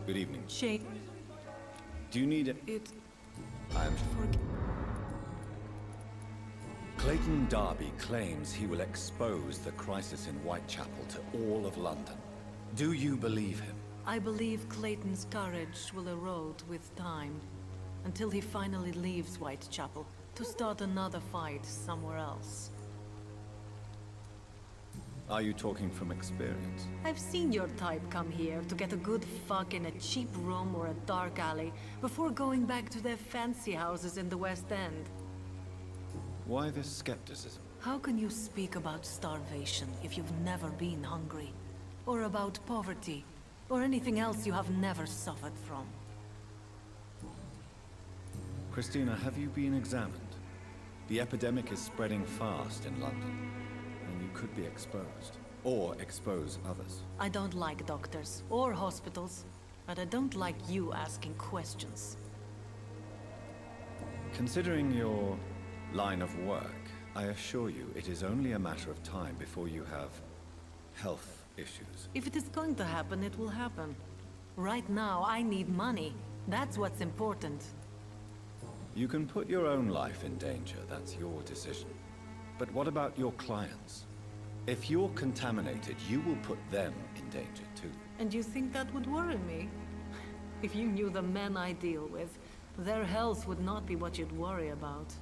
Good evening. Shane, Do you need it? I'm... Clayton Darby claims he will expose the crisis in Whitechapel to all of London. Do you believe him? I believe Clayton's courage will erode with time, until he finally leaves Whitechapel to start another fight somewhere else. Are you talking from experience? I've seen your type come here to get a good fuck in a cheap room or a dark alley before going back to their fancy houses in the West End. Why this skepticism? How can you speak about starvation if you've never been hungry? Or about poverty? Or anything else you have never suffered from? Christina, have you been examined? The epidemic is spreading fast in London, and you could be exposed. Or expose others. I don't like doctors or hospitals, but I don't like you asking questions. Considering your line of work, I assure you it is only a matter of time before you have health issues. If it is going to happen, it will happen. Right now, I need money. That's what's important. You can put your own life in danger, that's your decision. But what about your clients? If you're contaminated, you will put them in danger too. And you think that would worry me? If you knew the men I deal with, their health would not be what you'd worry about.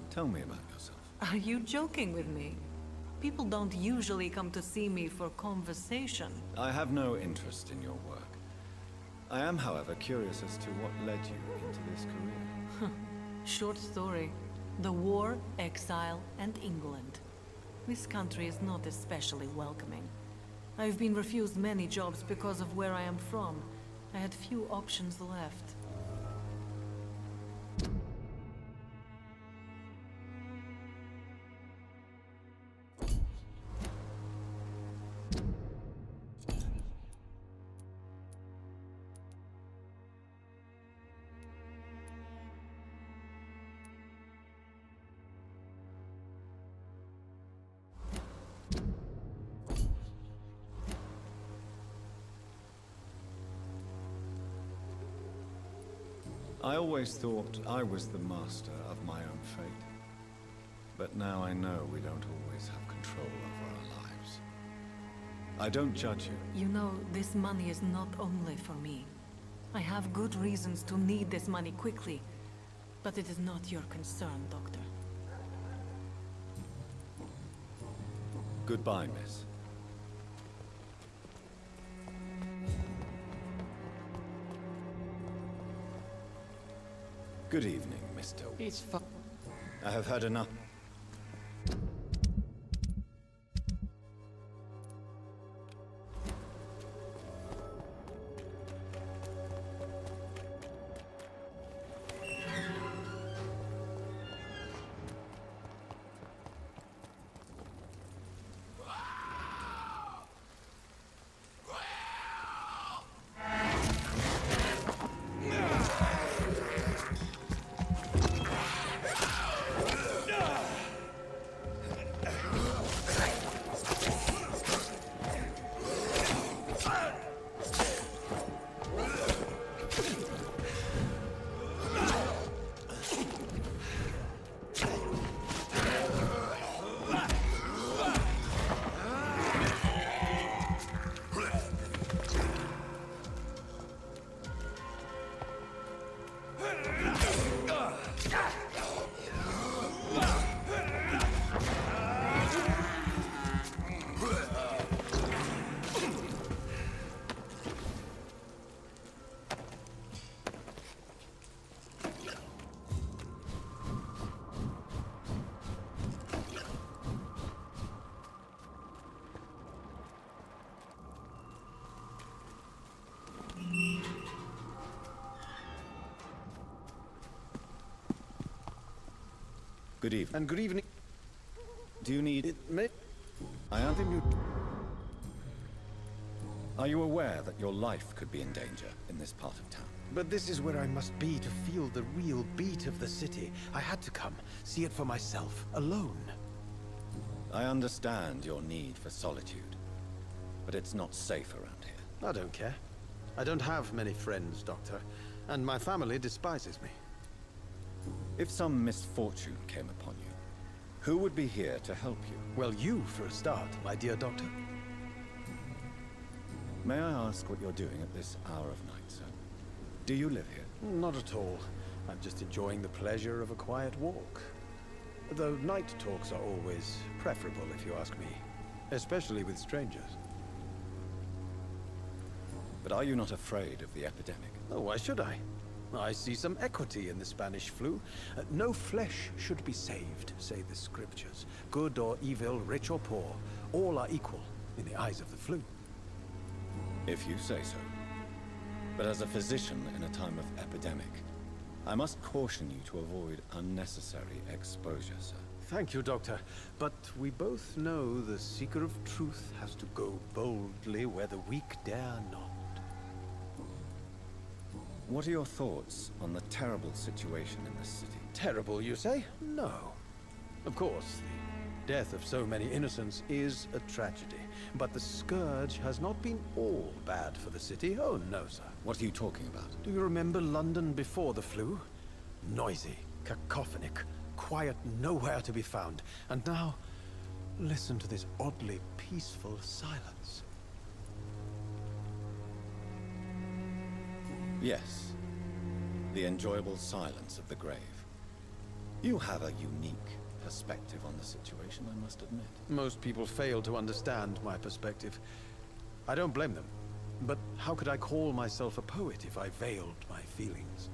Tell me about yourself. Are you joking with me? People don't usually come to see me for conversation. I have no interest in your work. I am, however, curious as to what led you into this career. Short story. The war, exile, and England. This country is not especially welcoming. I've been refused many jobs because of where I am from. I had few options left. I always thought I was the master of my own fate. But now I know we don't always have control over our lives. I don't judge you. You know, this money is not only for me. I have good reasons to need this money quickly. But it is not your concern, Doctor. Goodbye, miss. Good evening, Mr. It's fu- I have had enough. Good evening. And good evening. Do you need... It may... I am... Are you aware that your life could be in danger in this part of town? But this is where I must be to feel the real beat of the city. I had to come, see it for myself, alone. I understand your need for solitude. but it's not safe around here. I don't care. I don't have many friends, Doctor, and my family despises me. If some misfortune came upon you, who would be here to help you? Well, you for a start, my dear Doctor. May I ask what you're doing at this hour of night, sir? Do you live here? Not at all. I'm just enjoying the pleasure of a quiet walk. Though night talks are always preferable, if you ask me. Especially with strangers. But are you not afraid of the epidemic? Oh, why should I? I see some equity in the Spanish flu. No flesh should be saved, say the scriptures. Good or evil, rich or poor, all are equal in the eyes of the flu. If you say so. But as a physician in a time of epidemic, I must caution you to avoid unnecessary exposure, sir. Thank you, Doctor. But we both know the seeker of truth has to go boldly where the weak dare not. What are your thoughts on the terrible situation in this city? Terrible, you say? No. Of course, the death of so many innocents is a tragedy. But the scourge has not been all bad for the city. Oh, no, sir. What are you talking about? Do you remember London before the flu? Noisy, cacophonic, quiet nowhere to be found. And now, listen to this oddly peaceful silence. Yes. The enjoyable silence of the grave. You have a unique perspective on the situation, I must admit. Most people fail to understand my perspective. I don't blame them. But how could I call myself a poet if I veiled my feelings?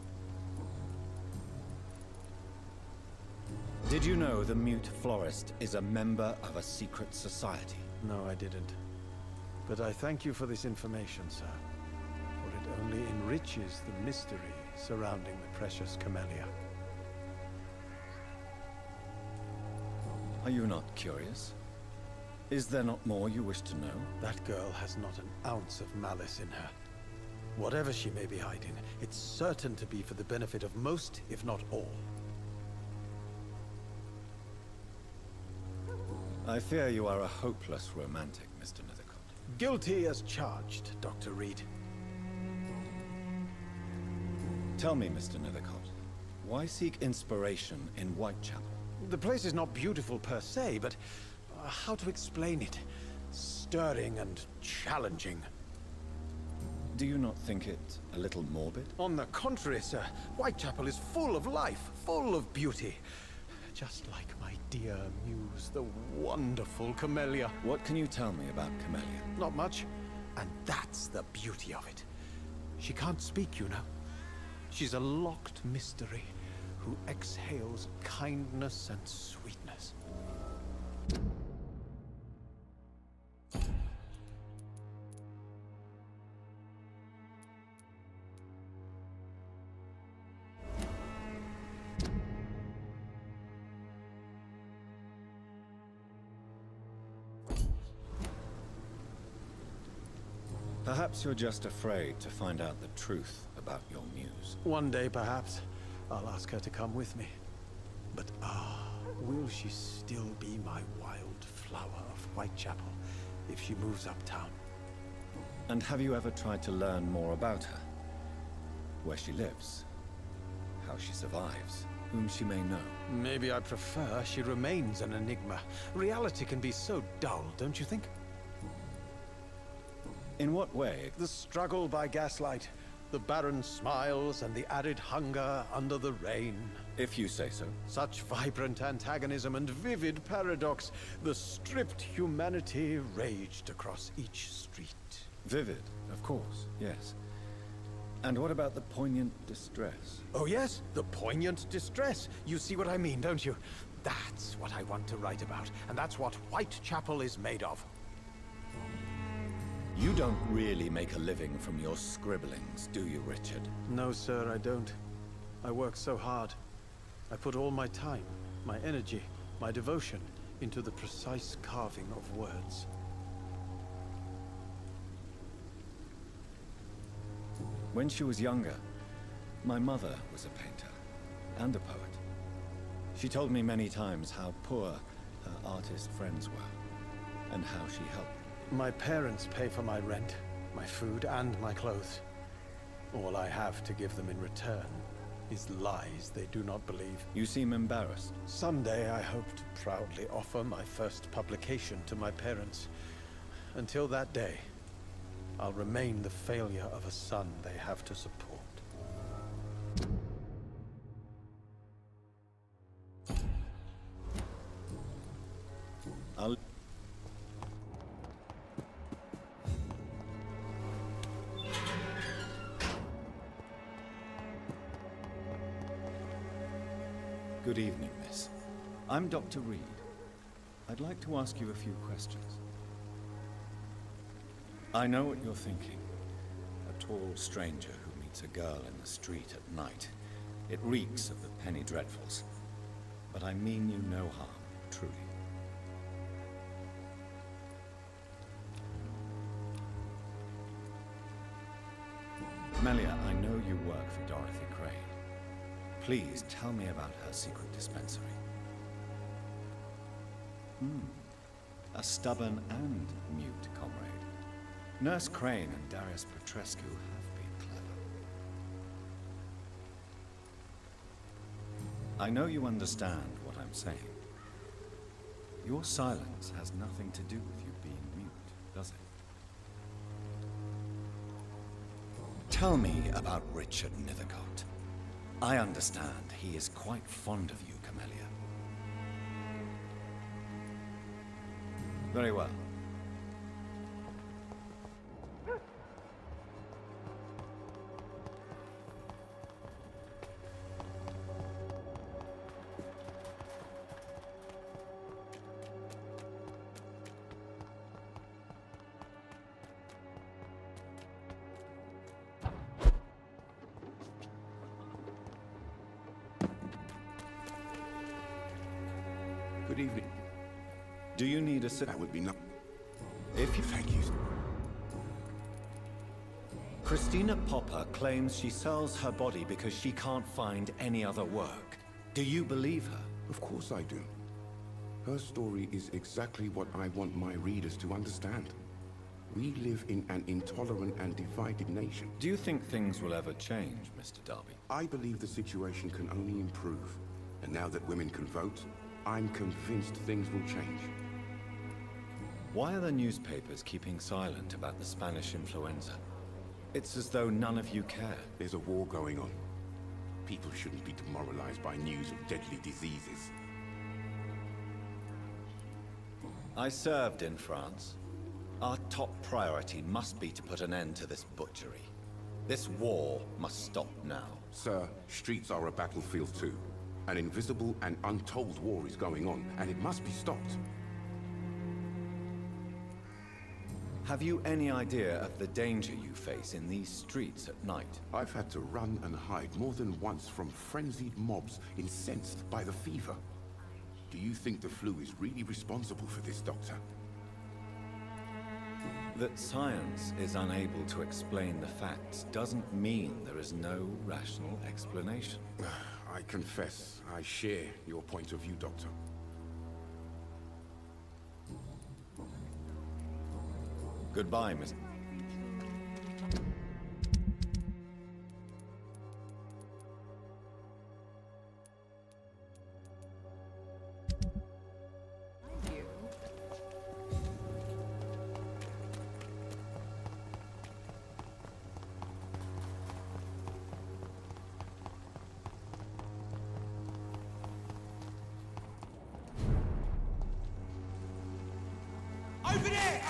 Did you know the mute florist is a member of a secret society? No, I didn't. But I thank you for this information, sir. For it only enriches the mystery surrounding the precious camellia. Are you not curious? Is there not more you wish to know? That girl has not an ounce of malice in her. Whatever she may be hiding, it's certain to be for the benefit of most, if not all. I fear you are a hopeless romantic, Mr. Nethercott. Guilty as charged, Dr. Reed. Tell me, Mr. Nethercott, why seek inspiration in Whitechapel? The place is not beautiful per se, but how to explain it? Stirring and challenging. Do you not think it a little morbid? On the contrary, sir. Whitechapel is full of life, full of beauty. Just like my dear muse, the wonderful Camellia. What can you tell me about Camellia? Not much, and that's the beauty of it. She can't speak, you know. She's a locked mystery who exhales kindness and sweetness. Perhaps you're just afraid to find out the truth about your muse. One day, perhaps, I'll ask her to come with me. But will she still be my wild flower of Whitechapel if she moves uptown? And have you ever tried to learn more about her? Where she lives? How she survives? Whom she may know? Maybe I prefer she remains an enigma. Reality can be so dull, don't you think? In what way? The struggle by gaslight, the barren smiles and the arid hunger under the rain. If you say so. Such vibrant antagonism and vivid paradox, the stripped humanity raged across each street. Vivid, of course, yes. And what about the poignant distress? Oh yes, the poignant distress. You see what I mean, don't you? That's what I want to write about, and that's what Whitechapel is made of. You don't really make a living from your scribblings, do you, Richard? No, sir, I don't. I work so hard. I put all my time, my energy, my devotion into the precise carving of words. When she was younger, my mother was a painter and a poet. She told me many times how poor her artist friends were and how she helped them. My parents pay for my rent, my food, and my clothes. All I have to give them in return is lies they do not believe. You seem embarrassed. Someday I hope to proudly offer my first publication to my parents. Until that day, I'll remain the failure of a son they have to support. I'll... Good evening, miss. I'm Dr. Reed. I'd like to ask you a few questions. I know what you're thinking. A tall stranger who meets a girl in the street at night. It reeks of the penny dreadfuls. But I mean you no harm, truly. Melia, I know you work for Dorothy Crane. Please tell me about her secret dispensary. A stubborn and mute comrade. Nurse Crane and Darius Petrescu have been clever. I know you understand what I'm saying. Your silence has nothing to do with you being mute, does it? Tell me about Richard Nethercott. I understand he is quite fond of you, Camellia. Very well. Good evening. Do you need a That would be no... If you... Thank you. Christina Popper claims she sells her body because she can't find any other work. Do you believe her? Of course I do. Her story is exactly what I want my readers to understand. We live in an intolerant and divided nation. Do you think things will ever change, Mr. Darby? I believe the situation can only improve. And now that women can vote, I'm convinced things will change. Why are the newspapers keeping silent about the Spanish influenza? It's as though none of you care. There's a war going on. People shouldn't be demoralized by news of deadly diseases. I served in France. Our top priority must be to put an end to this butchery. This war must stop now. Sir, streets are a battlefield too. An invisible and untold war is going on, and it must be stopped. Have you any idea of the danger you face in these streets at night? I've had to run and hide more than once from frenzied mobs incensed by the fever. Do you think the flu is really responsible for this, Doctor? That science is unable to explain the facts doesn't mean there is no rational explanation. I confess, I share your point of view, Doctor. Goodbye, Miss... Thank you. Open it!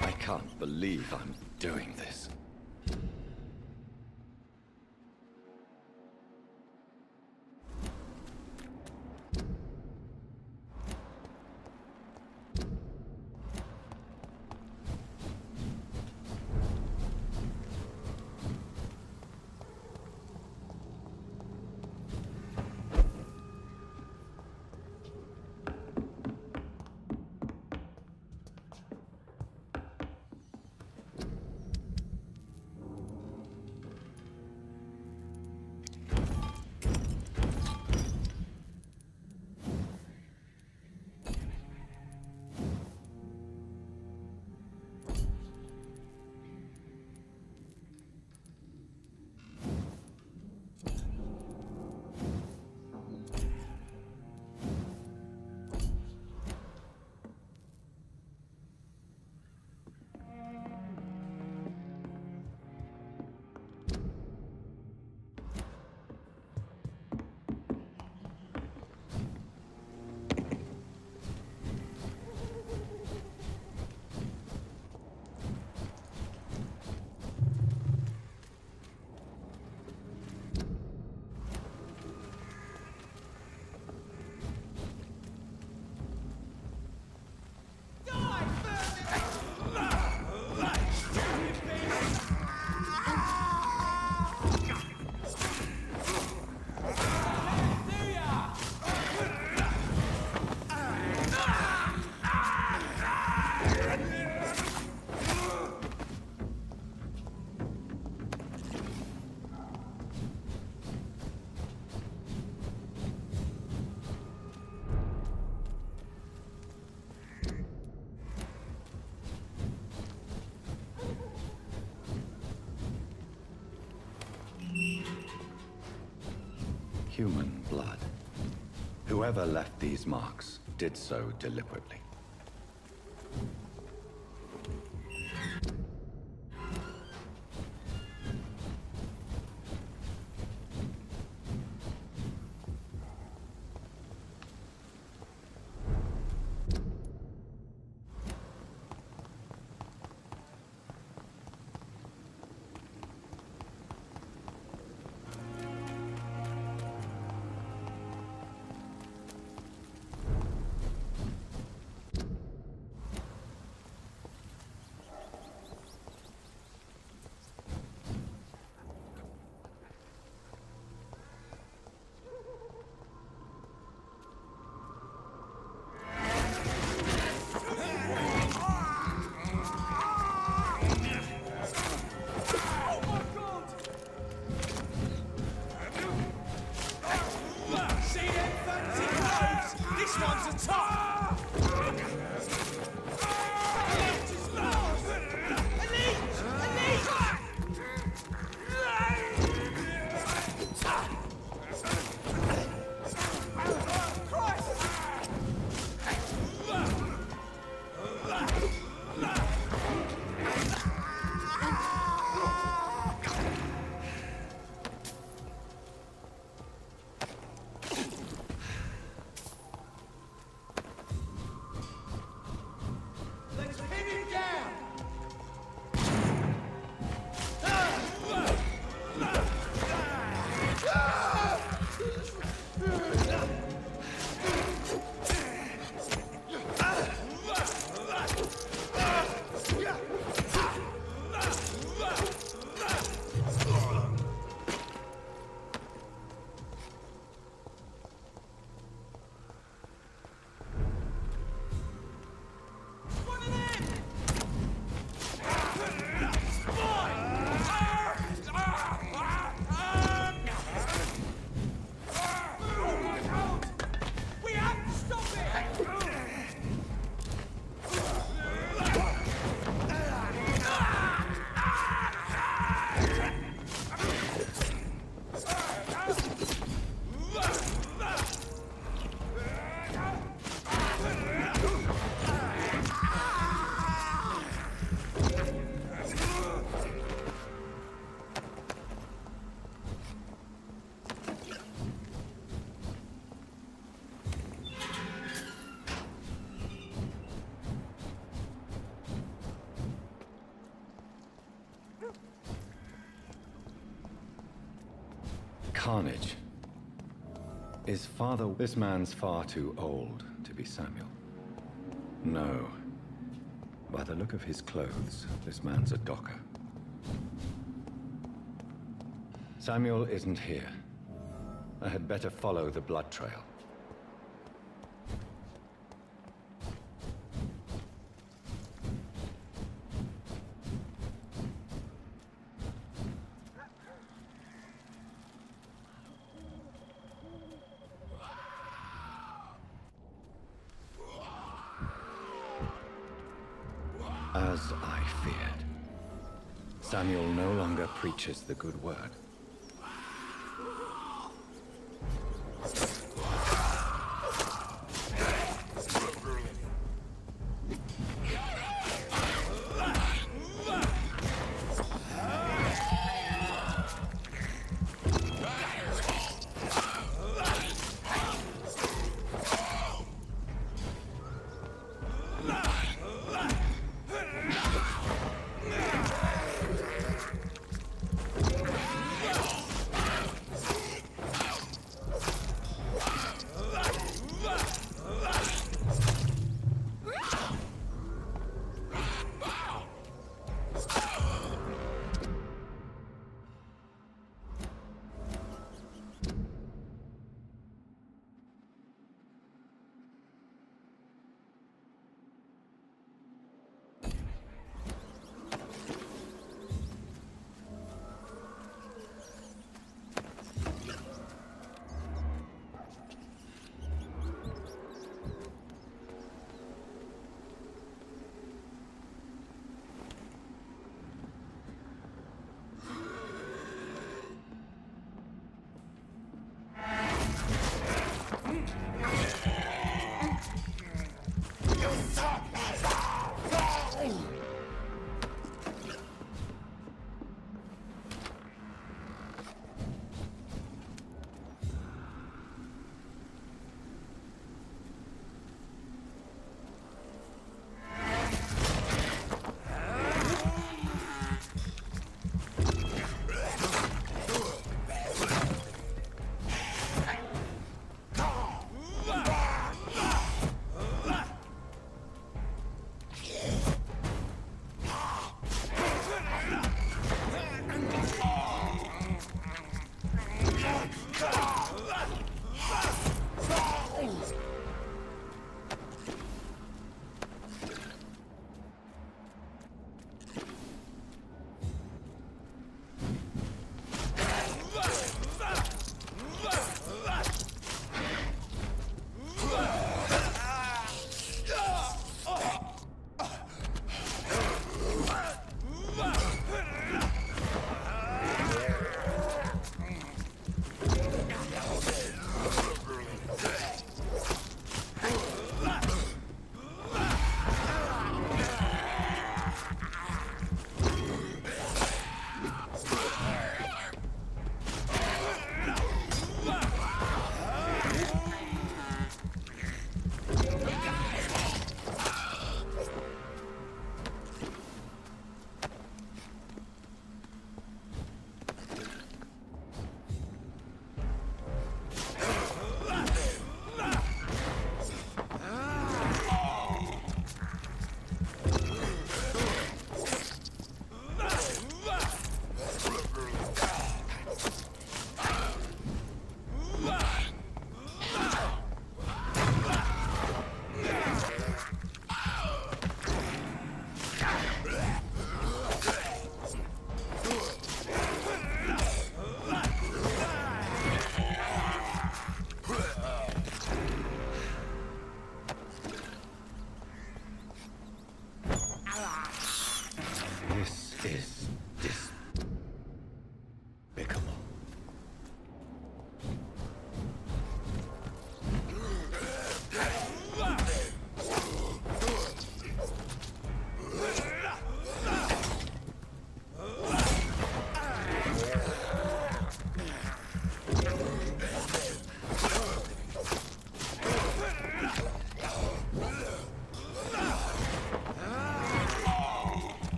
I can't believe I'm doing this. Human blood. Whoever left these marks did so deliberately. carnage. Is father... This man's far too old to be Samuel. No. By the look of his clothes, this man's a docker. Samuel isn't here. I had better follow the blood trail. As I feared, Samuel no longer preaches the good word.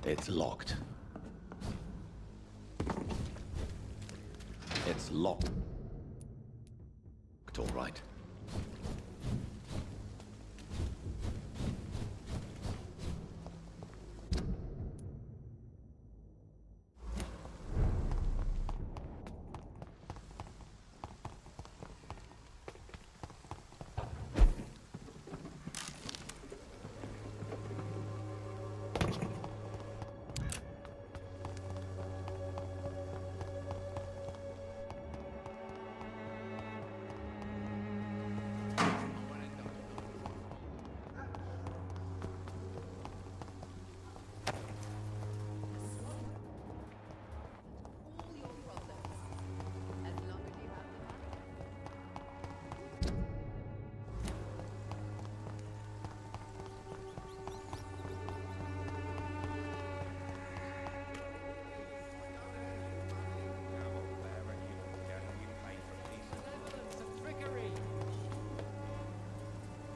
It's locked. It's locked. All right.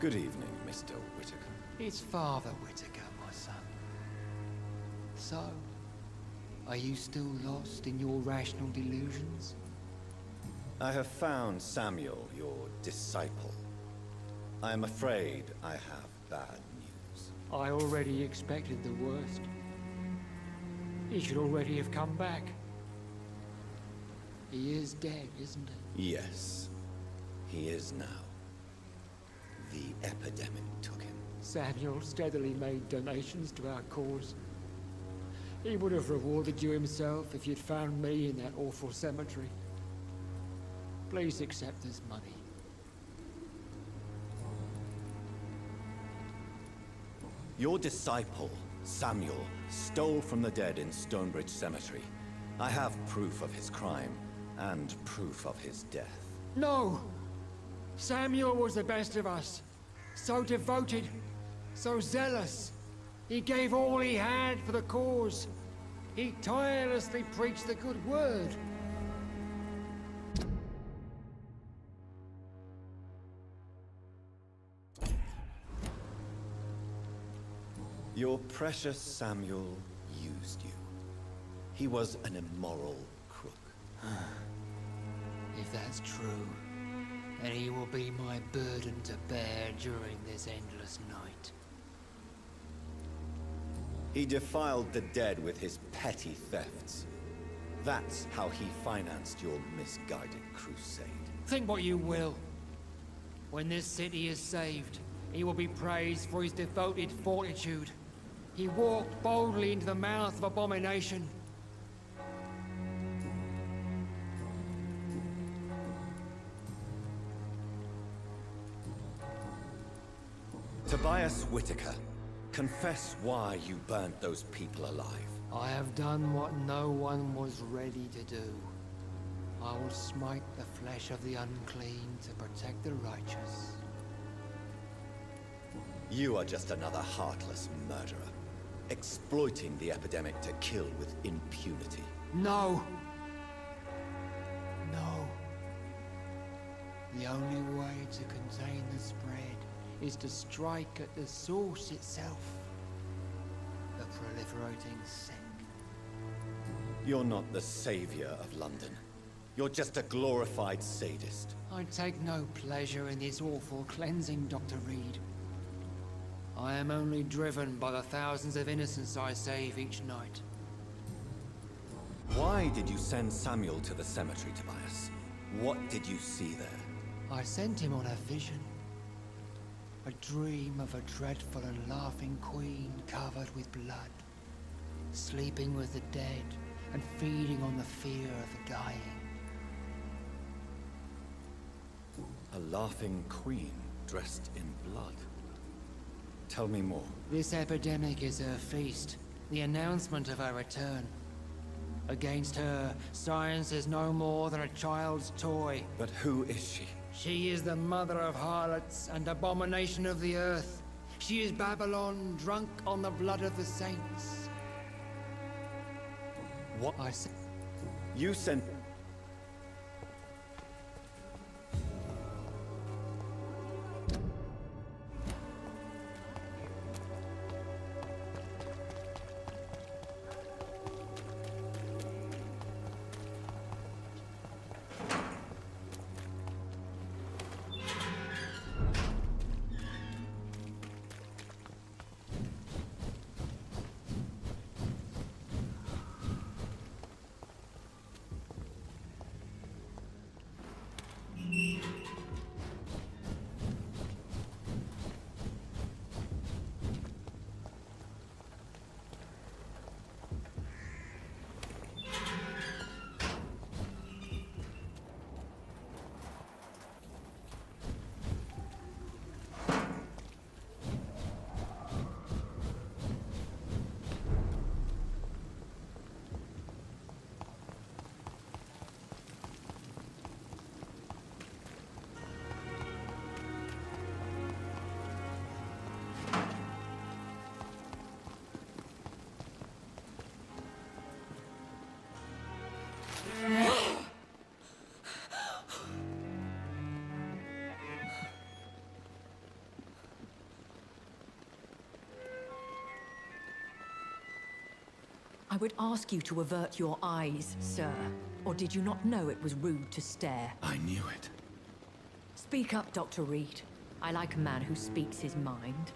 Good evening, Mr. Whitaker. It's Father Whitaker, my son. So, are you still lost in your rational delusions? I have found Samuel, your disciple. I am afraid I have bad news. I already expected the worst. He should already have come back. He is dead, isn't he? Yes, he is now. The epidemic took him. Samuel steadily made donations to our cause. He would have rewarded you himself if you'd found me in that awful cemetery. Please accept this money. Your disciple, Samuel, stole from the dead in Stonebridge Cemetery. I have proof of his crime, and proof of his death. No! Samuel was the best of us. So devoted, so zealous. He gave all he had for the cause. He tirelessly preached the good word. Your precious Samuel used you. He was an immoral crook. If that's true, then he will be my burden to bear during this endless night. He defiled the dead with his petty thefts. That's how he financed your misguided crusade. Think what you will. When this city is saved, he will be praised for his devoted fortitude. He walked boldly into the mouth of abomination. Tobias Whitaker, confess why you burnt those people alive. I have done what no one was ready to do. I will smite the flesh of the unclean to protect the righteous. You are just another heartless murderer, exploiting the epidemic to kill with impunity. No! No. The only way to contain the spread is to strike at the source itself. The proliferating sick. You're not the savior of London. You're just a glorified sadist. I take no pleasure in this awful cleansing, Dr. Reed. I am only driven by the thousands of innocents I save each night. Why did you send Samuel to the cemetery, Tobias? What did you see there? I sent him on a vision. A dream of a dreadful and laughing queen covered with blood, sleeping with the dead and feeding on the fear of the dying. A laughing queen dressed in blood. Tell me more. This epidemic is her feast, the announcement of her return. Against her, science is no more than a child's toy. But who is she? She is the mother of harlots and abomination of the earth. She is Babylon, drunk on the blood of the saints. What? I said. You sent... I would ask you to avert your eyes, sir. Or did you not know it was rude to stare? I knew it. Speak up, Dr. Reed. I like a man who speaks his mind.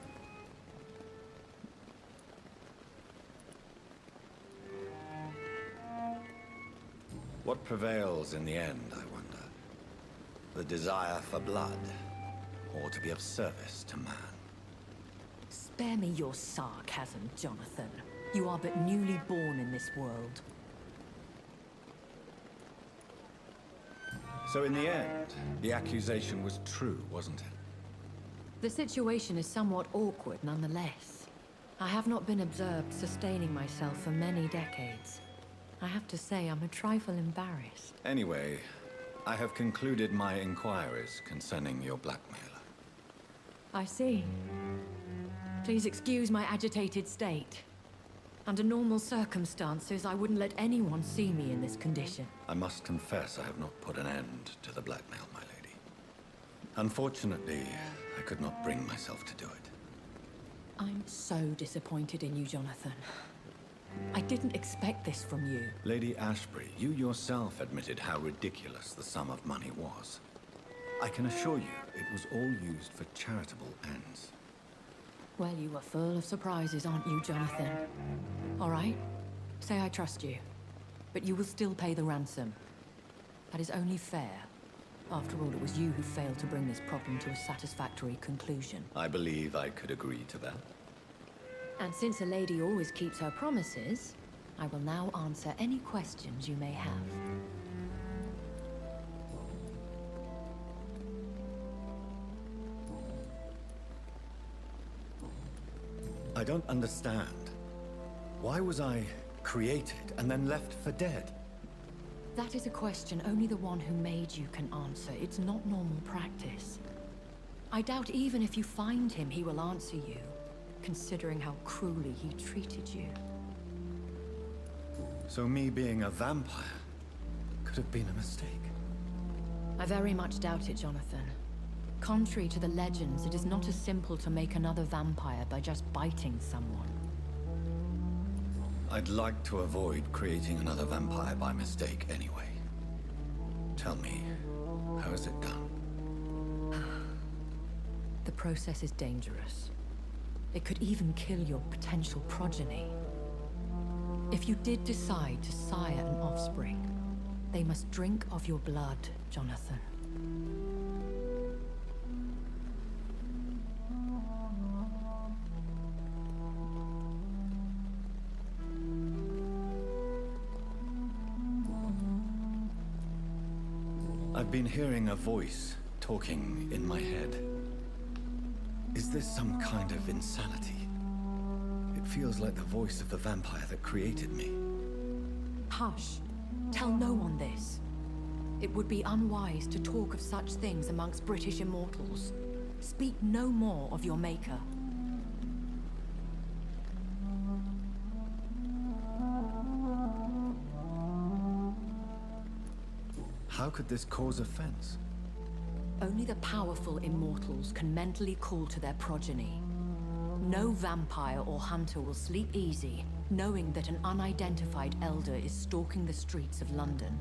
What prevails in the end, I wonder? The desire for blood, or to be of service to man? Spare me your sarcasm, Jonathan. You are but newly born in this world. So in the end, the accusation was true, wasn't it? The situation is somewhat awkward nonetheless. I have not been observed sustaining myself for many decades. I have to say I'm a trifle embarrassed. Anyway, I have concluded my inquiries concerning your blackmailer. I see. Please excuse my agitated state. Under normal circumstances, I wouldn't let anyone see me in this condition. I must confess I have not put an end to the blackmail, my lady. Unfortunately, I could not bring myself to do it. I'm so disappointed in you, Jonathan. I didn't expect this from you. Lady Ashbury, you yourself admitted how ridiculous the sum of money was. I can assure you, it was all used for charitable ends. Well, you are full of surprises, aren't you, Jonathan? All right, say I trust you. But you will still pay the ransom. That is only fair. After all, it was you who failed to bring this problem to a satisfactory conclusion. I believe I could agree to that. And since a lady always keeps her promises, I will now answer any questions you may have. I don't understand. Why was I created and then left for dead? That is a question only the one who made you can answer. It's not normal practice. I doubt even if you find him, he will answer you, considering how cruelly he treated you. So me being a vampire could have been a mistake. I very much doubt it, Jonathan. Contrary to the legends, it is not as simple to make another vampire by just biting someone. I'd like to avoid creating another vampire by mistake anyway. Tell me, how is it done? The process is dangerous. It could even kill your potential progeny. If you did decide to sire an offspring, they must drink of your blood, Jonathan. I've been hearing a voice talking in my head. Is this some kind of insanity? It feels like the voice of the vampire that created me. Hush. Tell no one this. It would be unwise to talk of such things amongst British immortals. Speak no more of your maker. How could this cause offense? Only the powerful immortals can mentally call to their progeny. No vampire or hunter will sleep easy, knowing that an unidentified elder is stalking the streets of London.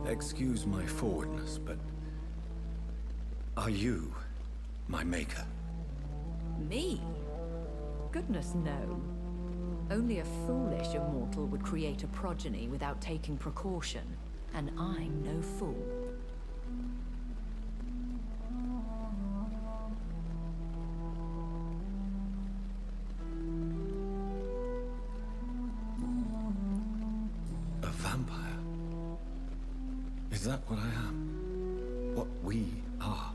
Excuse my forwardness, but are you my maker? Me? Goodness, no. Only a foolish immortal would create a progeny without taking precaution, and I'm no fool. A vampire? Is that what I am? What we are?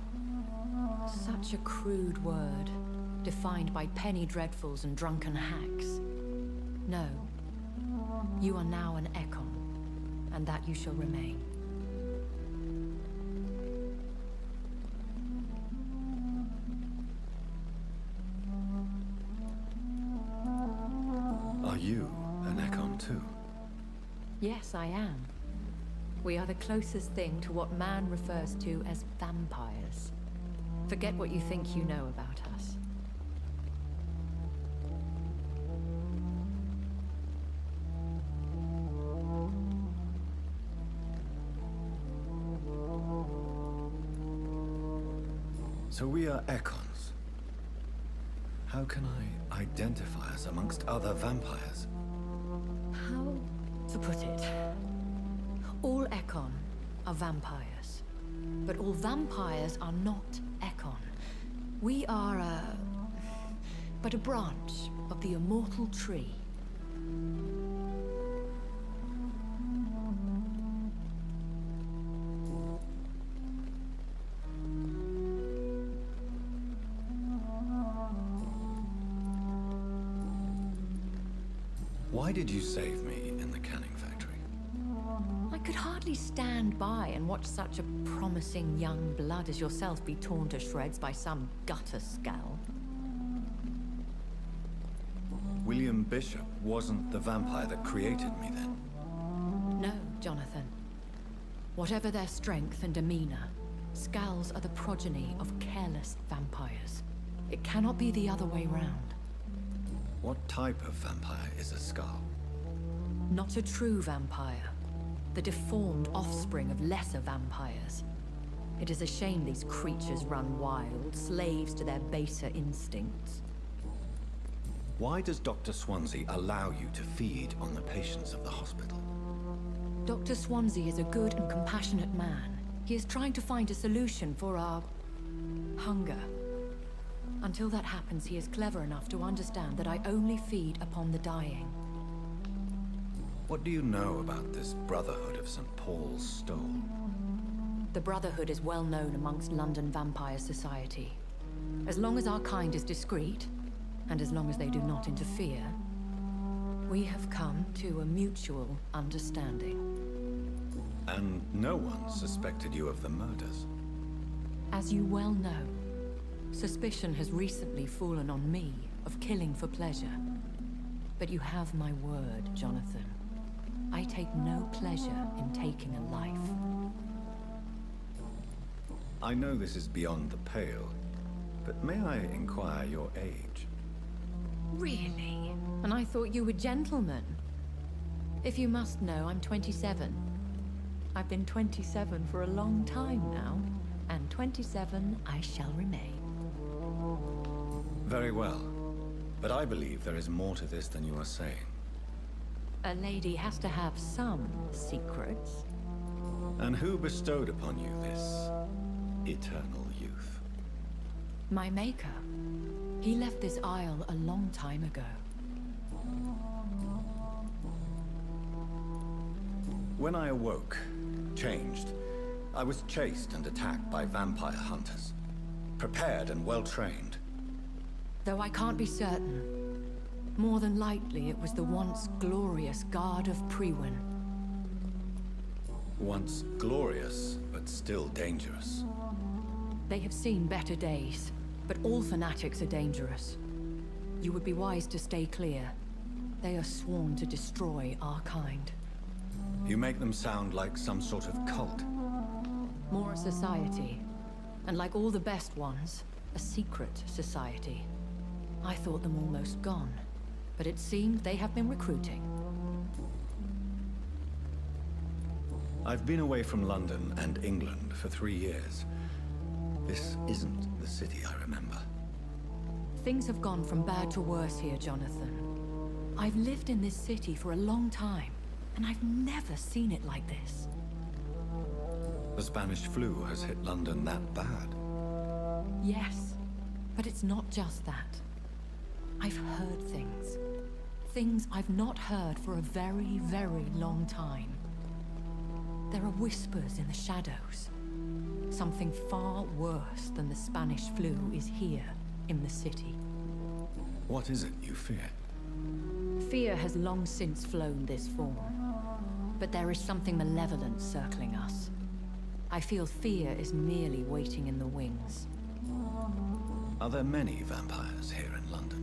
Such a crude word, defined by penny dreadfuls and drunken hacks. No. You are now an Ekon, and that you shall remain. Are you an Ekon too? Yes, I am. We are the closest thing to what man refers to as vampires. Forget what you think you know about us. So we are Ekons. How can I identify us amongst other vampires? How to put it? All Ekon are vampires. But all vampires are not Ekon. We are but a branch of the immortal tree. Why did you save me in the canning factory? I could hardly stand by and watch such a promising young blood as yourself be torn to shreds by some gutter scowl. William Bishop wasn't the vampire that created me then. No, Jonathan. Whatever their strength and demeanor, Scowls are the progeny of careless vampires. It cannot be the other way round. What type of vampire is a Skull? Not a true vampire. The deformed offspring of lesser vampires. It is a shame these creatures run wild, slaves to their baser instincts. Why does Dr. Swansea allow you to feed on the patients of the hospital? Dr. Swansea is a good and compassionate man. He is trying to find a solution for our hunger. Until that happens, he is clever enough to understand that I only feed upon the dying. What do you know about this Brotherhood of St. Paul's Stole? The Brotherhood is well known amongst London Vampire Society. As long as our kind is discreet, and as long as they do not interfere, we have come to a mutual understanding. And no one suspected you of the murders? As you well know, suspicion has recently fallen on me of killing for pleasure. But you have my word, Jonathan. I take no pleasure in taking a life. I know this is beyond the pale, but may I inquire your age? Really? And I thought you were gentlemen. If you must know, I'm 27. I've been 27 for a long time now, and 27 I shall remain. Very well, but I believe there is more to this than you are saying. A lady has to have some secrets. And who bestowed upon you this eternal youth? My maker. He left this isle a long time ago. When I awoke, changed, I was chased and attacked by vampire hunters. Prepared and well-trained. Though I can't be certain. More than likely, it was the once glorious Guard of Priwen. Once glorious, but still dangerous. They have seen better days, but all fanatics are dangerous. You would be wise to stay clear. They are sworn to destroy our kind. You make them sound like some sort of cult. More a society. And like all the best ones, a secret society. I thought them almost gone, but it seemed they have been recruiting. I've been away from London and England for 3 years. This isn't the city I remember. Things have gone from bad to worse here, Jonathan. I've lived in this city for a long time, and I've never seen it like this. The Spanish flu has hit London that bad. Yes, but it's not just that. I've heard things. Things I've not heard for a very, very long time. There are whispers in the shadows. Something far worse than the Spanish flu is here in the city. What is it you fear? Fear has long since flown this form. But there is something malevolent circling us. I feel fear is merely waiting in the wings. Are there many vampires here in London?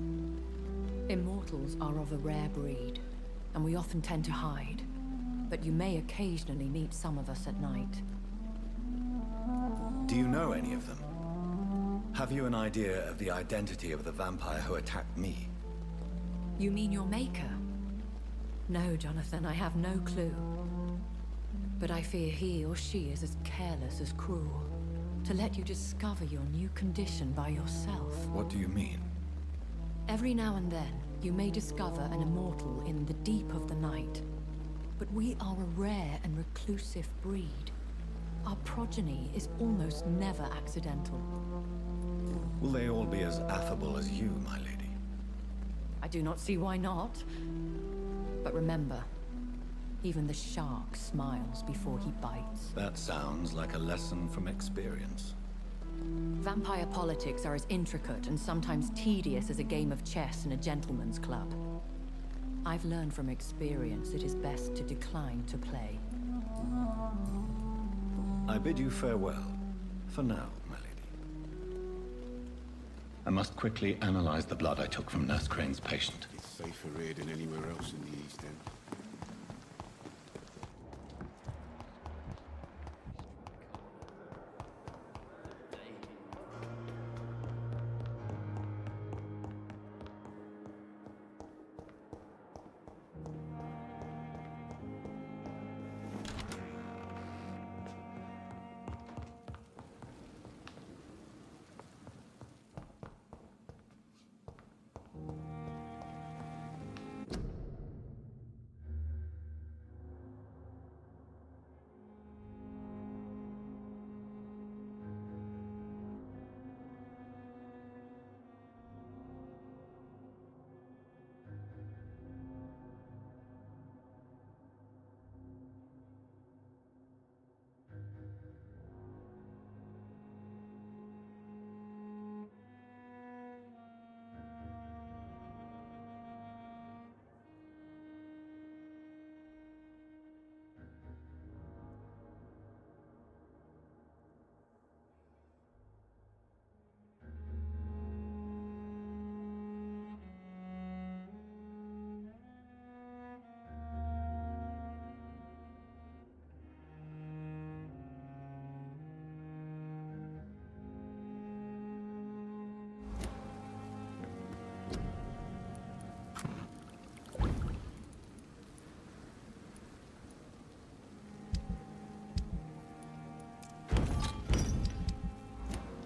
Immortals are of a rare breed, and we often tend to hide. But you may occasionally meet some of us at night. Do you know any of them? Have you an idea of the identity of the vampire who attacked me? You mean your maker? No, Jonathan, I have no clue. But I fear he or she is as careless as cruel. To let you discover your new condition by yourself. What do you mean? Every now and then, you may discover an immortal in the deep of the night. But we are a rare and reclusive breed. Our progeny is almost never accidental. Will they all be as affable as you, my lady? I do not see why not. But remember, even the shark smiles before he bites. That sounds like a lesson from experience. Vampire politics are as intricate and sometimes tedious as a game of chess in a gentleman's club. I've learned from experience it is best to decline to play. I bid you farewell. For now, my lady. I must quickly analyze the blood I took from Nurse Crane's patient. It's safer here than anywhere else in the East End.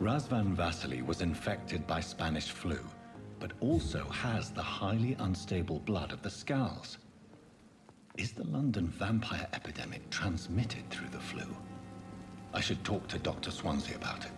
Razvan Vasily was infected by Spanish flu, but also has the highly unstable blood of the Scowls. Is the London vampire epidemic transmitted through the flu? I should talk to Dr. Swansea about it.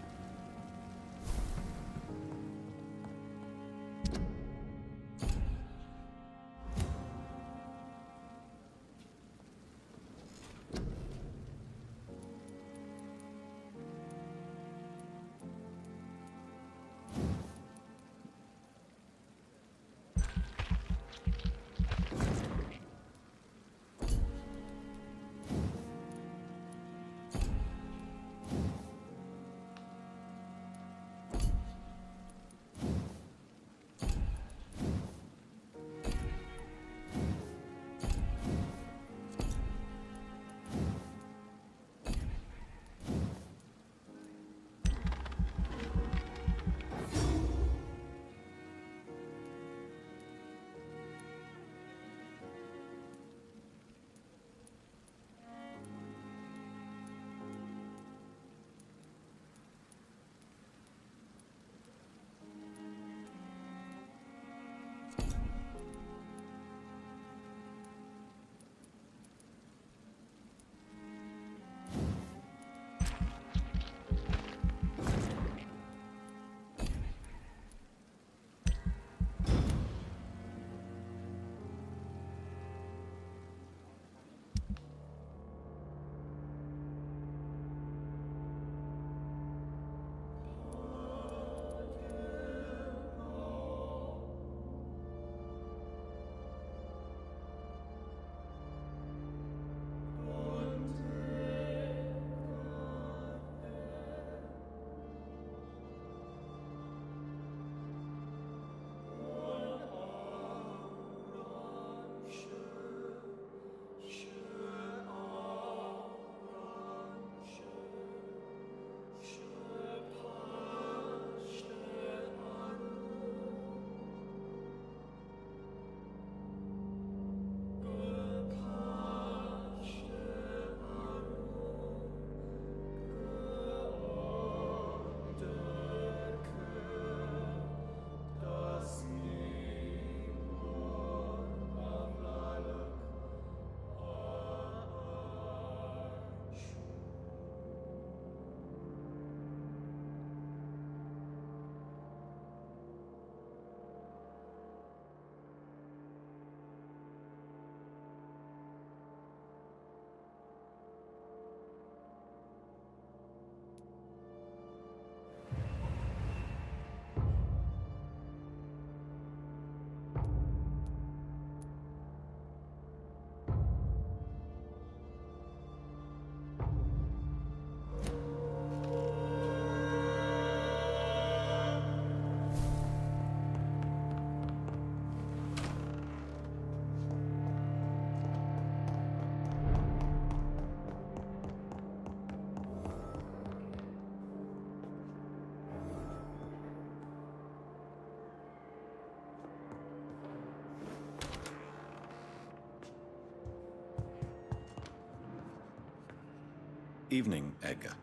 Evening, Edgar.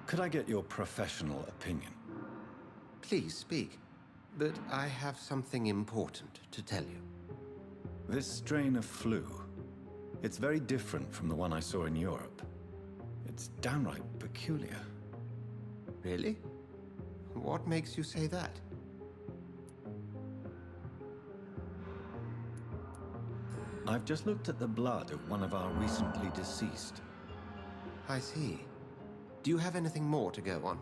Could I get your professional opinion? Please speak. But I have something important to tell you. This strain of flu, it's very different from the one I saw in Europe. It's downright peculiar. Really? What makes you say that? I've just looked at the blood of one of our recently deceased. I see. Do you have anything more to go on?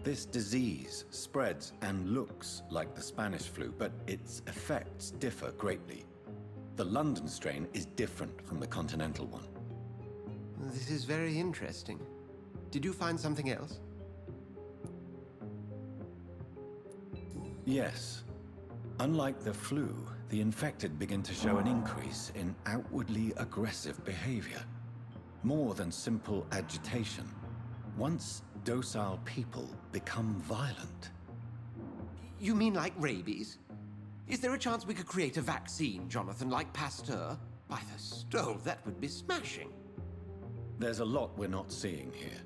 This disease spreads and looks like the Spanish flu, but its effects differ greatly. The London strain is different from the continental one. This is very interesting. Did you find something else? Yes. Unlike the flu, the infected begin to show an increase in outwardly aggressive behavior. More than simple agitation. Once docile people become violent. You mean like rabies? Is there a chance we could create a vaccine, Jonathan, like Pasteur? By the stove, that would be smashing. There's a lot we're not seeing here.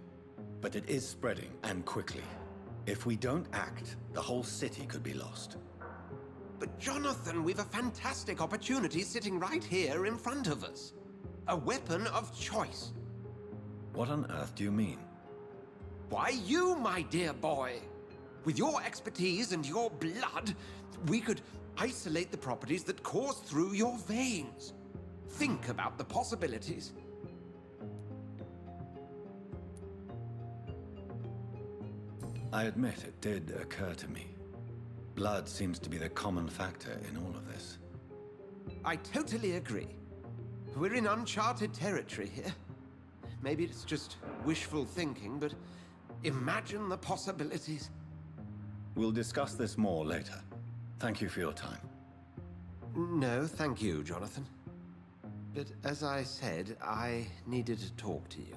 But it is spreading, and quickly. If we don't act, the whole city could be lost. But Jonathan, we've a fantastic opportunity sitting right here in front of us. A weapon of choice. What on earth do you mean? Why, you, my dear boy. With your expertise and your blood, we could isolate the properties that course through your veins. Think about the possibilities. I admit it did occur to me. Blood seems to be the common factor in all of this. I totally agree. We're in uncharted territory here. Maybe it's just wishful thinking, but imagine the possibilities. We'll discuss this more later. Thank you for your time. No, thank you, Jonathan. But as I said, I needed to talk to you.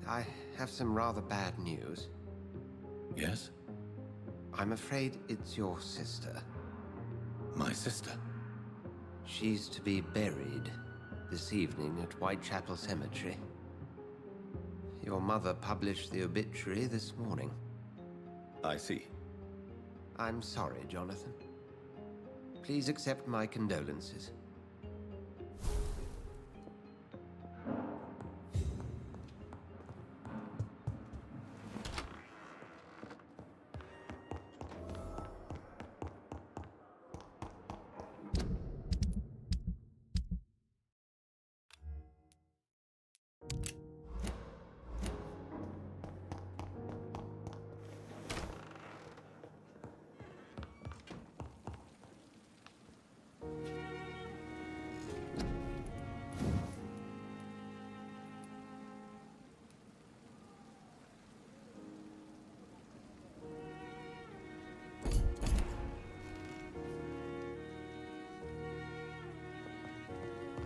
I have some rather bad news. Yes? I'm afraid it's your sister. My sister? She's to be buried this evening at Whitechapel Cemetery. Your mother published the obituary this morning. I see. I'm sorry, Jonathan. Please accept my condolences.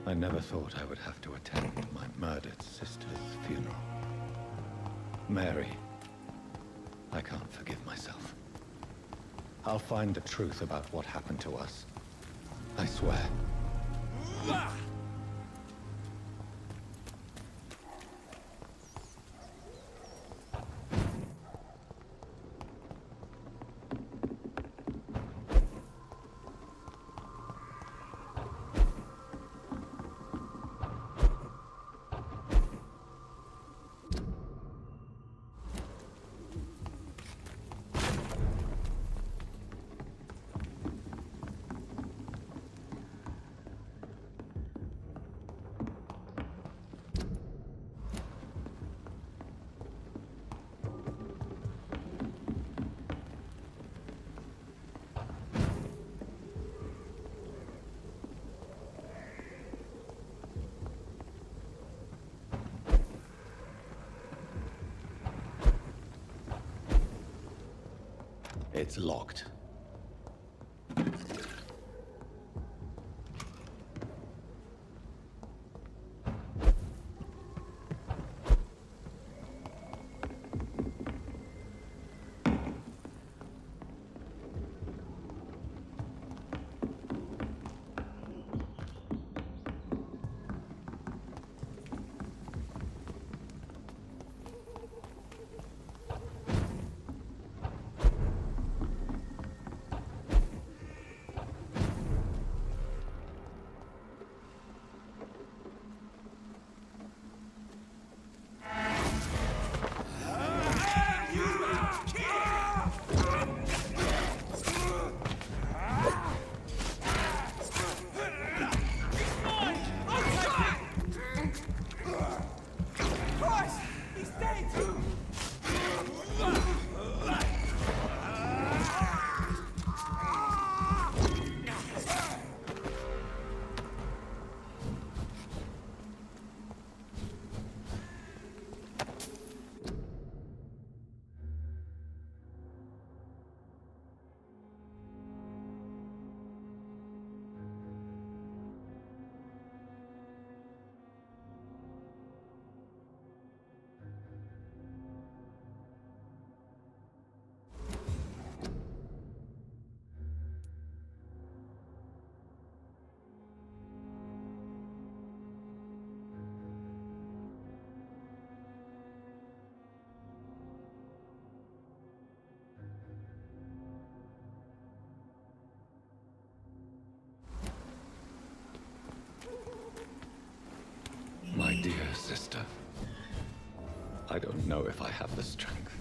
I never thought I would have to attend my murdered sister's funeral. Mary, I can't forgive myself. I'll find the truth about what happened to us. I swear. It's locked. I don't know if I have the strength.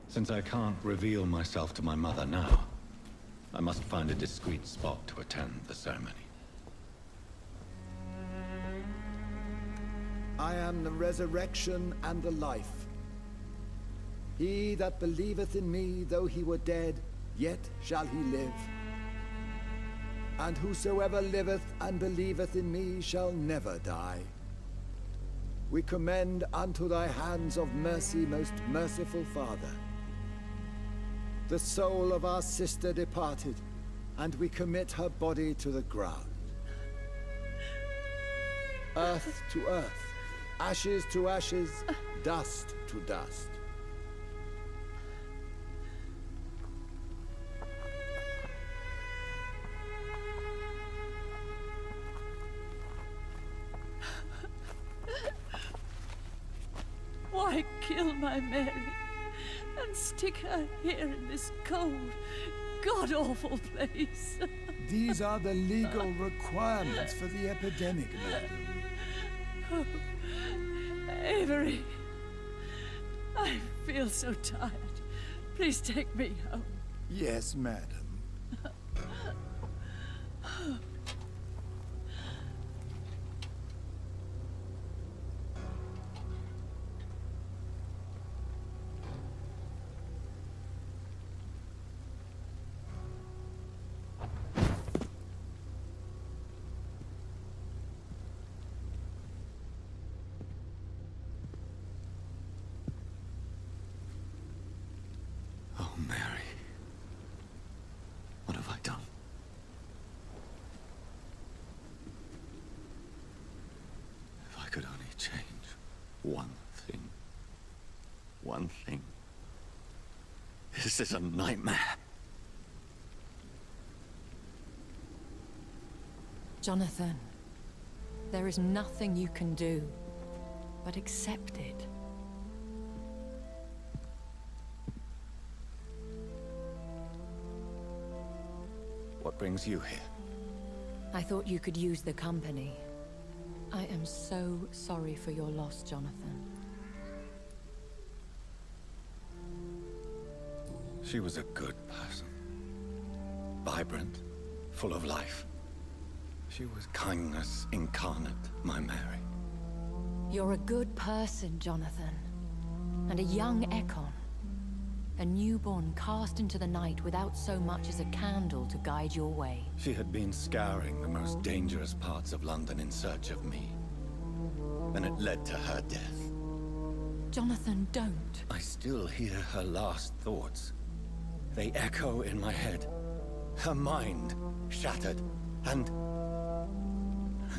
Since I can't reveal myself to my mother now, I must find a discreet spot to attend the ceremony. I am the resurrection and the life. He that believeth in me, though he were dead, yet shall he live. And whosoever liveth and believeth in me shall never die. We commend unto thy hands of mercy, most merciful Father, the soul of our sister departed, and we commit her body to the ground. Earth to earth, ashes to ashes, dust to dust. Why kill my Mary and stick her here in this cold, god-awful place? These are the legal requirements for the epidemic, madam. Oh, Avery, I feel so tired. Please take me home. Yes, madam. Oh, Mary. What have I done? If I could only change one thing. One thing. This is a nightmare. Jonathan, there is nothing you can do but accept it. What brings you here? I thought you could use the company. I am so sorry for your loss, Jonathan. She was a good person. Vibrant, full of life. She was kindness incarnate, my Mary. You're a good person, Jonathan. And a young Ekon. A newborn cast into the night without so much as a candle to guide your way. She had been scouring the most dangerous parts of London in search of me. And it led to her death. Jonathan, don't. I still hear her last thoughts. They echo in my head. Her mind shattered, and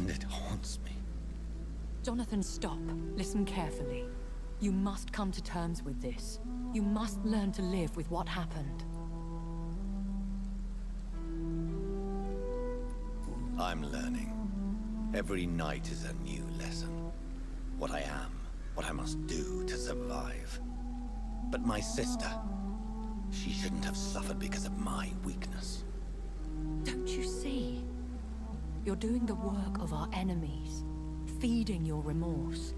it haunts me. Jonathan, stop. Listen carefully. You must come to terms with this. You must learn to live with what happened. I'm learning. Every night is a new lesson. What I am, what I must do to survive. But my sister, she shouldn't have suffered because of my weakness. Don't you see? You're doing the work of our enemies, feeding your remorse.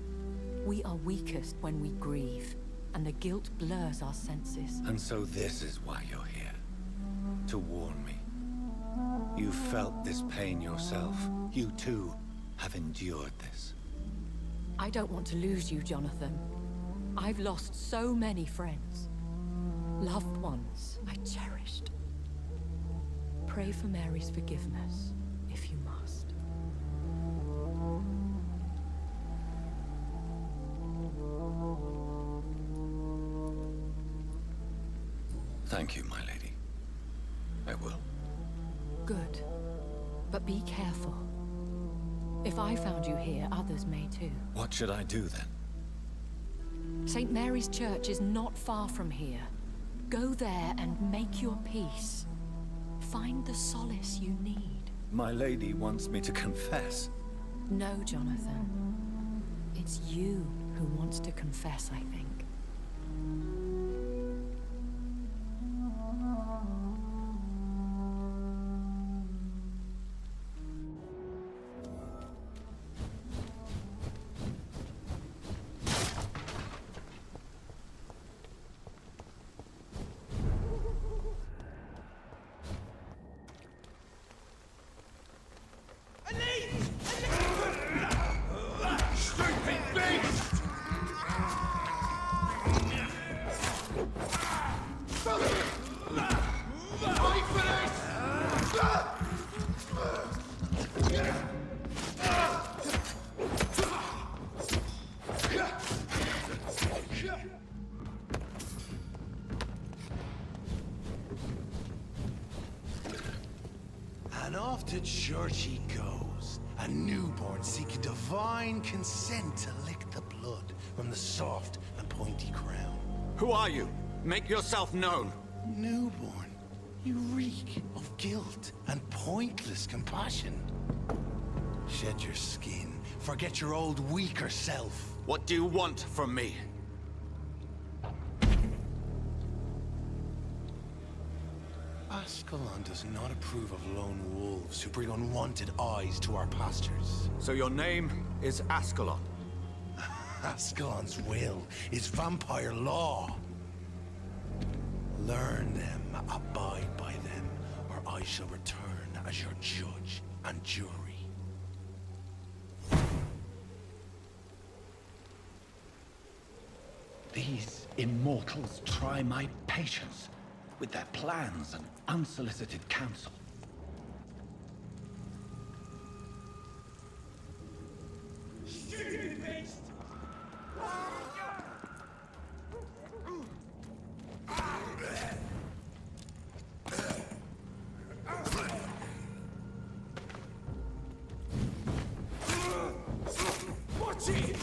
We are weakest when we grieve, and the guilt blurs our senses. And so this is why you're here. To warn me. You felt this pain yourself. You too have endured this. I don't want to lose you, Jonathan. I've lost so many friends. Loved ones I cherished. Pray for Mary's forgiveness, if you must. Thank you, my lady. I will. Good. But be careful. If I found you here, others may too. What should I do then? St. Mary's Church is not far from here. Go there and make your peace. Find the solace you need. My lady wants me to confess. No, Jonathan. It's you who wants to confess, I think. And off to church he goes, a newborn seeking divine consent to lick the blood from the soft and pointy crown. Who are you? Make yourself known. Newborn, you reek of guilt and pointless compassion. Shed your skin, forget your old weaker self. What do you want from me? Ascalon does not approve of lone wolves who bring unwanted eyes to our pastures. So your name is Ascalon? Ascalon's will is vampire law. Learn them, abide by them, or I shall return as your judge and jury. These immortals try my patience with their plans and unsolicited counsel. Stupid beast! Watch it!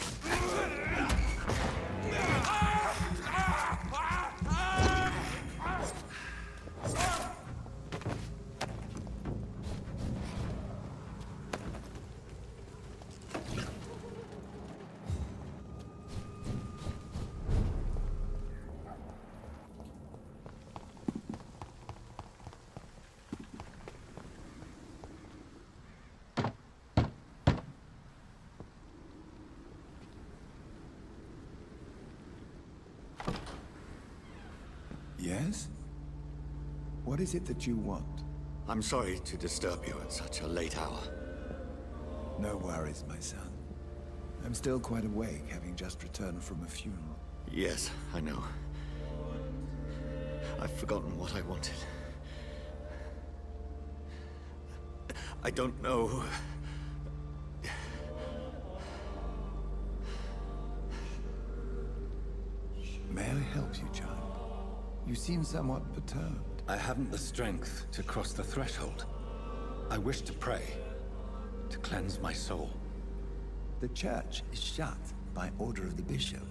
Yes? What is it that you want? I'm sorry to disturb you at such a late hour. No worries, my son. I'm still quite awake, having just returned from a funeral. Yes, I know. I've forgotten what I wanted. I don't know. May I help you, child? You seem somewhat perturbed. I haven't the strength to cross the threshold. I wish to pray, to cleanse my soul. The church is shut by order of the bishop.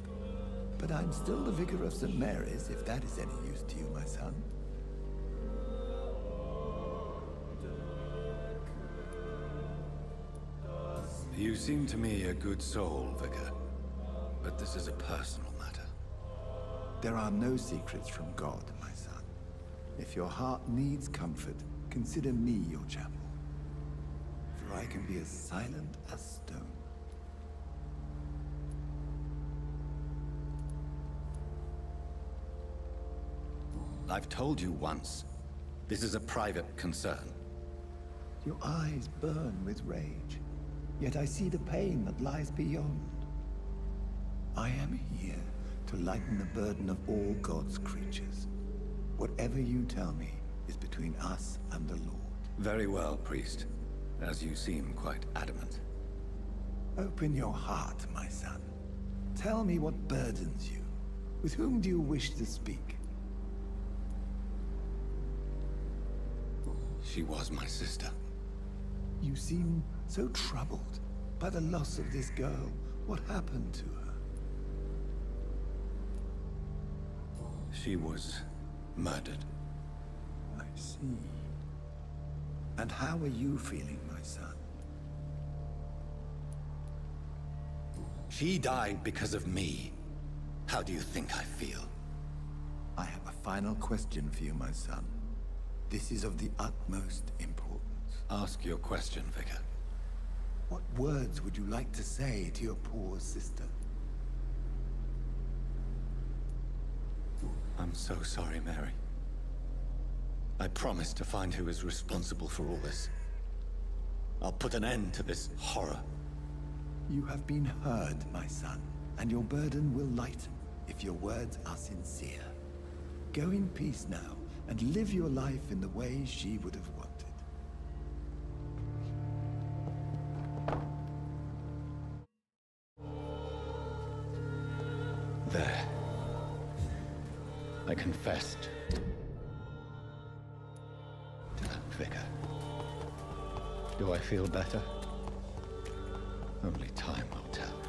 But I'm still the vicar of St. Mary's, if that is any use to you, my son. You seem to me a good soul, Vicar. But this is a personal matter. There are no secrets from God, my son. If your heart needs comfort, consider me your chapel. For I can be as silent as stone. I've told you once. This is a private concern. Your eyes burn with rage, yet I see the pain that lies beyond. I am here to lighten the burden of all God's creatures. Whatever you tell me is between us and the Lord. Very well, priest. As you seem quite adamant. Open your heart, my son. Tell me what burdens you. With whom do you wish to speak? She was my sister. You seem so troubled by the loss of this girl. What happened to her? She was murdered. I see. And how are you feeling, my son? She died because of me. How do you think I feel? I have a final question for you, my son. This is of the utmost importance. Ask your question, Vicar. What words would you like to say to your poor sister? I'm so sorry, Mary. I promise to find who is responsible for all this. I'll put an end to this horror. You have been heard, my son, and your burden will lighten if your words are sincere. Go in peace now, and live your life in the way she would have wanted. There. I confessed to that vicar. Do I feel better? Only time will tell.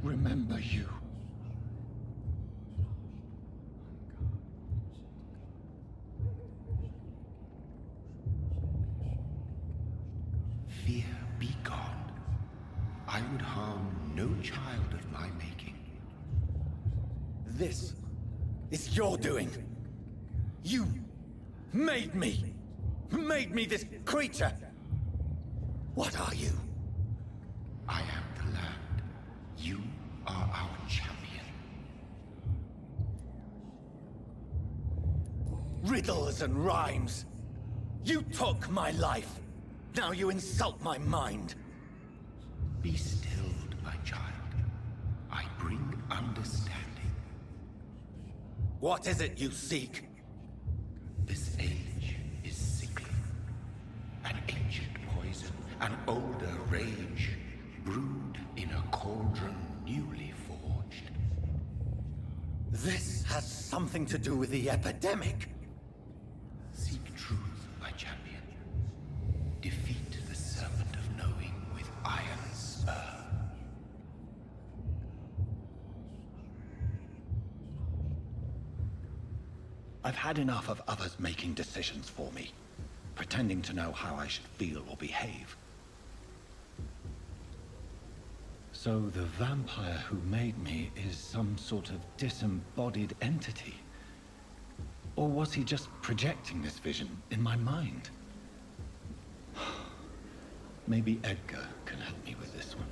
remember you. Fear be gone. I would harm no child of my making. This is your doing. You made me. Made me this creature. What are you? I am the land. You are our champion. Riddles and rhymes. You took my life. Now you insult my mind. Be stilled, my child. I bring understanding. What is it you seek? This age is sickly. An ancient poison, an older rage, brewed in a cauldron newly forged. This has something to do with the epidemic. Seek truth, my champion. Defeat the serpent of knowing with iron spur. I've had enough of others making decisions for me, pretending to know how I should feel or behave. So the vampire who made me is some sort of disembodied entity? Or was he just projecting this vision in my mind? Maybe Edgar can help me with this one.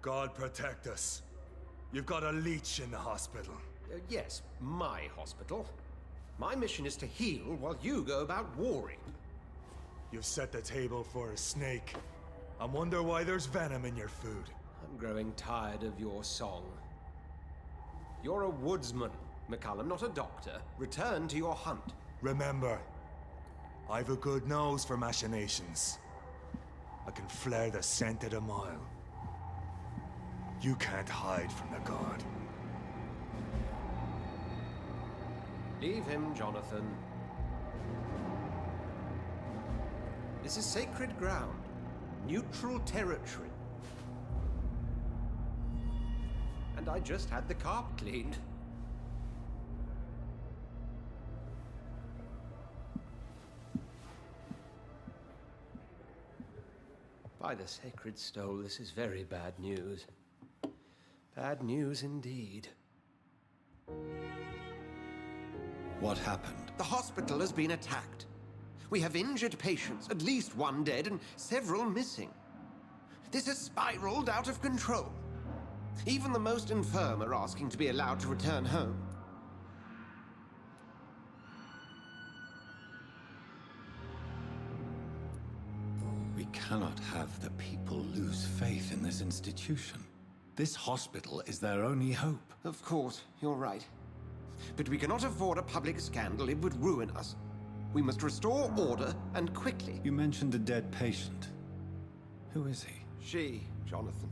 God protect us. You've got a leech in the hospital. Yes, my hospital. My mission is to heal while you go about warring. You've set the table for a snake. I wonder why there's venom in your food. I'm growing tired of your song. You're a woodsman, McCullum, not a doctor. Return to your hunt. Remember, I've a good nose for machinations. I can flare the scent at a mile. You can't hide from the god. Leave him, Jonathan. This is sacred ground. Neutral territory. And I just had the carpet cleaned. By the sacred stole, this is very bad news. Bad news indeed. What happened? The hospital has been attacked. We have injured patients, at least one dead and several missing. This has spiraled out of control. Even the most infirm are asking to be allowed to return home. We cannot have the people lose faith in this institution. This hospital is their only hope. Of course, you're right. But we cannot afford a public scandal. It would ruin us. We must restore order, and quickly. You mentioned a dead patient. Who is he? She, Jonathan.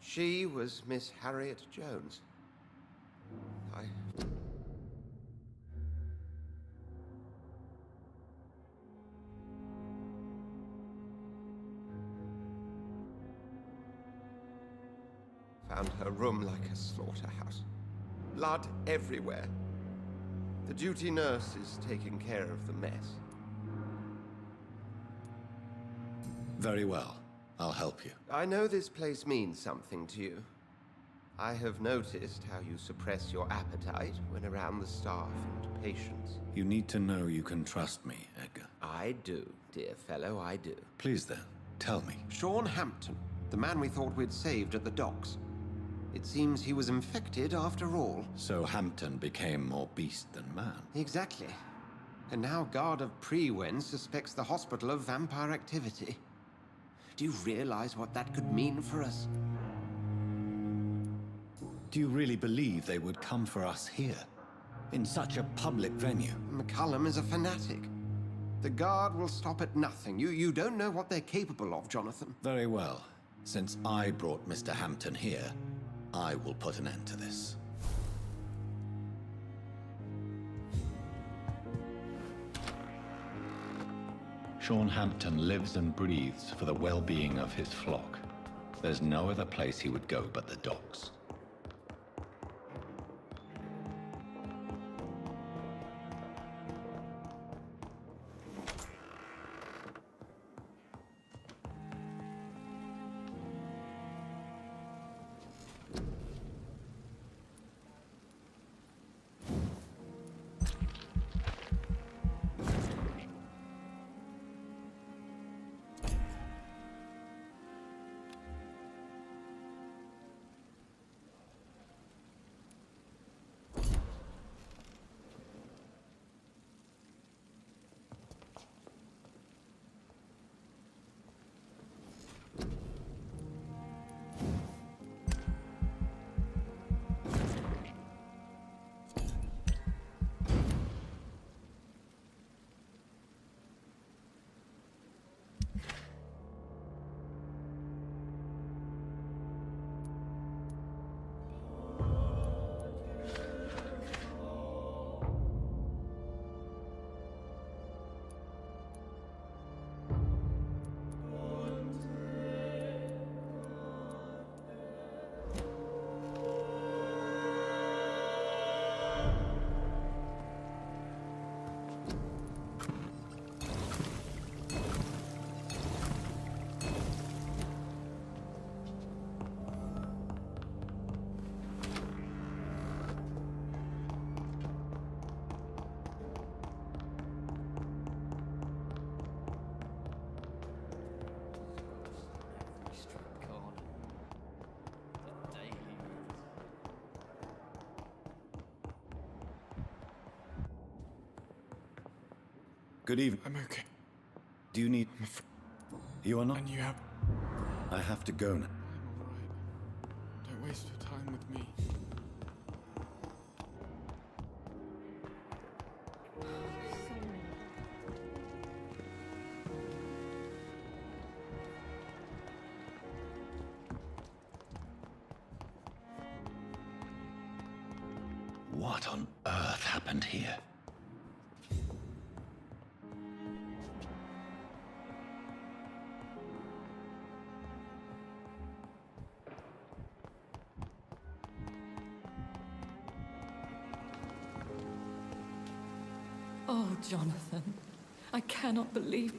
She was Miss Harriet Jones. I... found her room like a slaughterhouse. Blood everywhere. The duty nurse is taking care of the mess. Very well. I'll help you. I know this place means something to you. I have noticed how you suppress your appetite when around the staff and patients. You need to know you can trust me, Edgar. I do, dear fellow, I do. Please then, tell me. Sean Hampton, the man we thought we'd saved at the docks. It seems he was infected after all. So Hampton became more beast than man. Exactly. And now Guard of Prewen suspects the hospital of vampire activity. Do you realize what that could mean for us? Do you really believe they would come for us here? In such a public venue? McCullum is a fanatic. The Guard will stop at nothing. You don't know what they're capable of, Jonathan. Very well. Since I brought Mr. Hampton here, I will put an end to this. Sean Hampton lives and breathes for the well-being of his flock. There's no other place he would go but the docks. Good evening. I'm okay. Do you need... You are not... And you have... I have to go now. I'm alright. Don't waste your time with me. What on earth happened here? Oh, Jonathan. I cannot believe...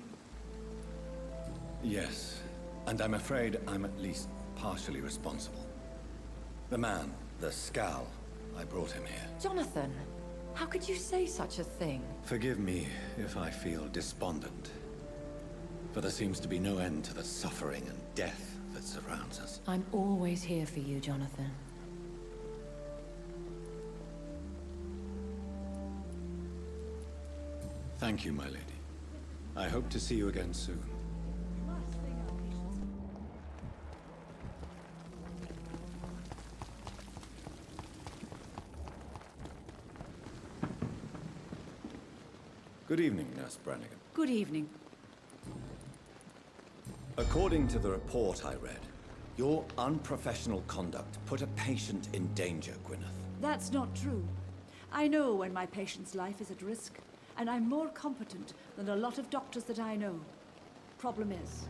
Yes, and I'm afraid I'm at least partially responsible. The man, the Scowl, I brought him here. Jonathan, how could you say such a thing? Forgive me if I feel despondent, for there seems to be no end to the suffering and death that surrounds us. I'm always here for you, Jonathan. Thank you, my lady. I hope to see you again soon. Good evening, Nurse Brannigan. Good evening. According to the report I read, your unprofessional conduct put a patient in danger, Gwyneth. That's not true. I know when my patient's life is at risk, and I'm more competent than a lot of doctors that I know. Problem is,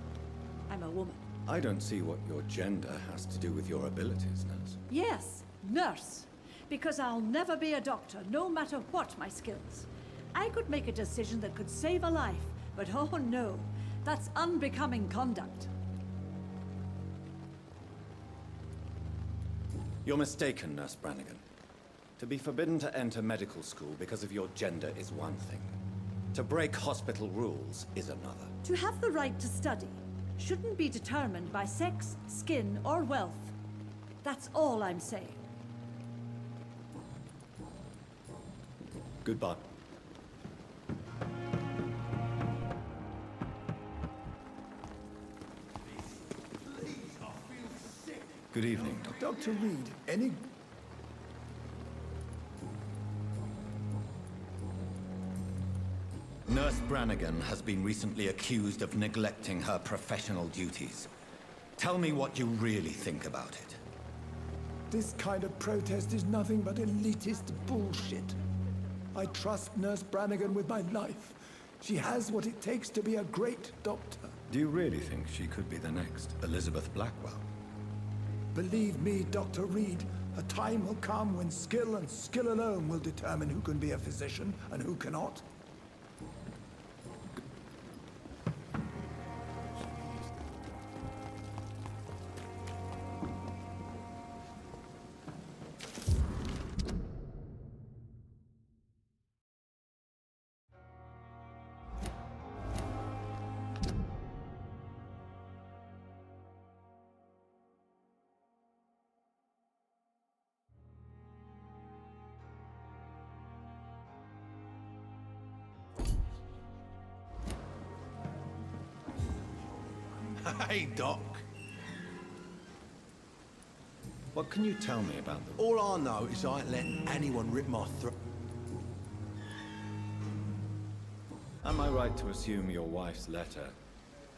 I'm a woman. I don't see what your gender has to do with your abilities, Nurse. Yes, nurse. Because I'll never be a doctor, no matter what my skills. I could make a decision that could save a life, but oh no, that's unbecoming conduct. You're mistaken, Nurse Brannigan. To be forbidden to enter medical school because of your gender is one thing. To break hospital rules is another. To have the right to study shouldn't be determined by sex, skin, or wealth. That's all I'm saying. Goodbye. Good evening, Dr. Reed, any... Nurse Brannigan has been recently accused of neglecting her professional duties. Tell me what you really think about it. This kind of protest is nothing but elitist bullshit. I trust Nurse Brannigan with my life. She has what it takes to be a great doctor. Do you really think she could be the next Elizabeth Blackwell? Believe me, Dr. Reed, a time will come when skill and skill alone will determine who can be a physician and who cannot. Hey, Doc. What can you tell me about them? All I know is I ain't letting anyone rip my throat. Am I right to assume your wife's letter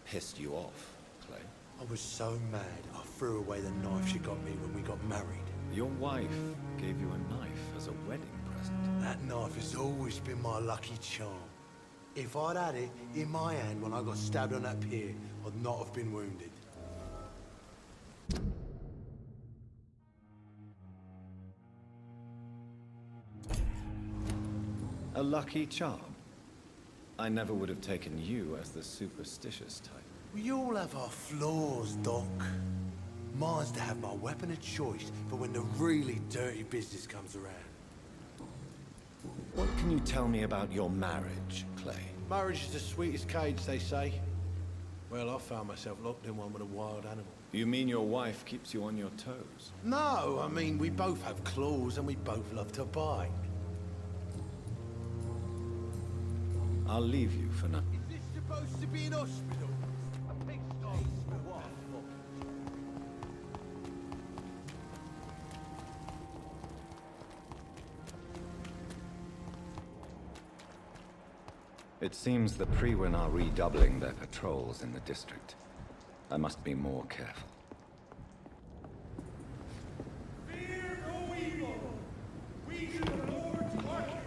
pissed you off, Clay? I was so mad, I threw away the knife she got me when we got married. Your wife gave you a knife as a wedding present. That knife has always been my lucky charm. If I'd had it in my hand when I got stabbed on that pier, I'd not have been wounded. A lucky charm? I never would have taken you as the superstitious type. We all have our flaws, Doc. Mine's to have my weapon of choice for when the really dirty business comes around. What can you tell me about your marriage, Clay? Marriage is the sweetest cage, they say. Well, I found myself locked in one with a wild animal. You mean your wife keeps you on your toes? No, I mean, we both have claws and we both love to bite. I'll leave you for now. Is this supposed to be an hospital? A pigsty? What? It seems the Priwen are redoubling their patrols in the district. I must be more careful. Fear no evil! We do the Lord's work here!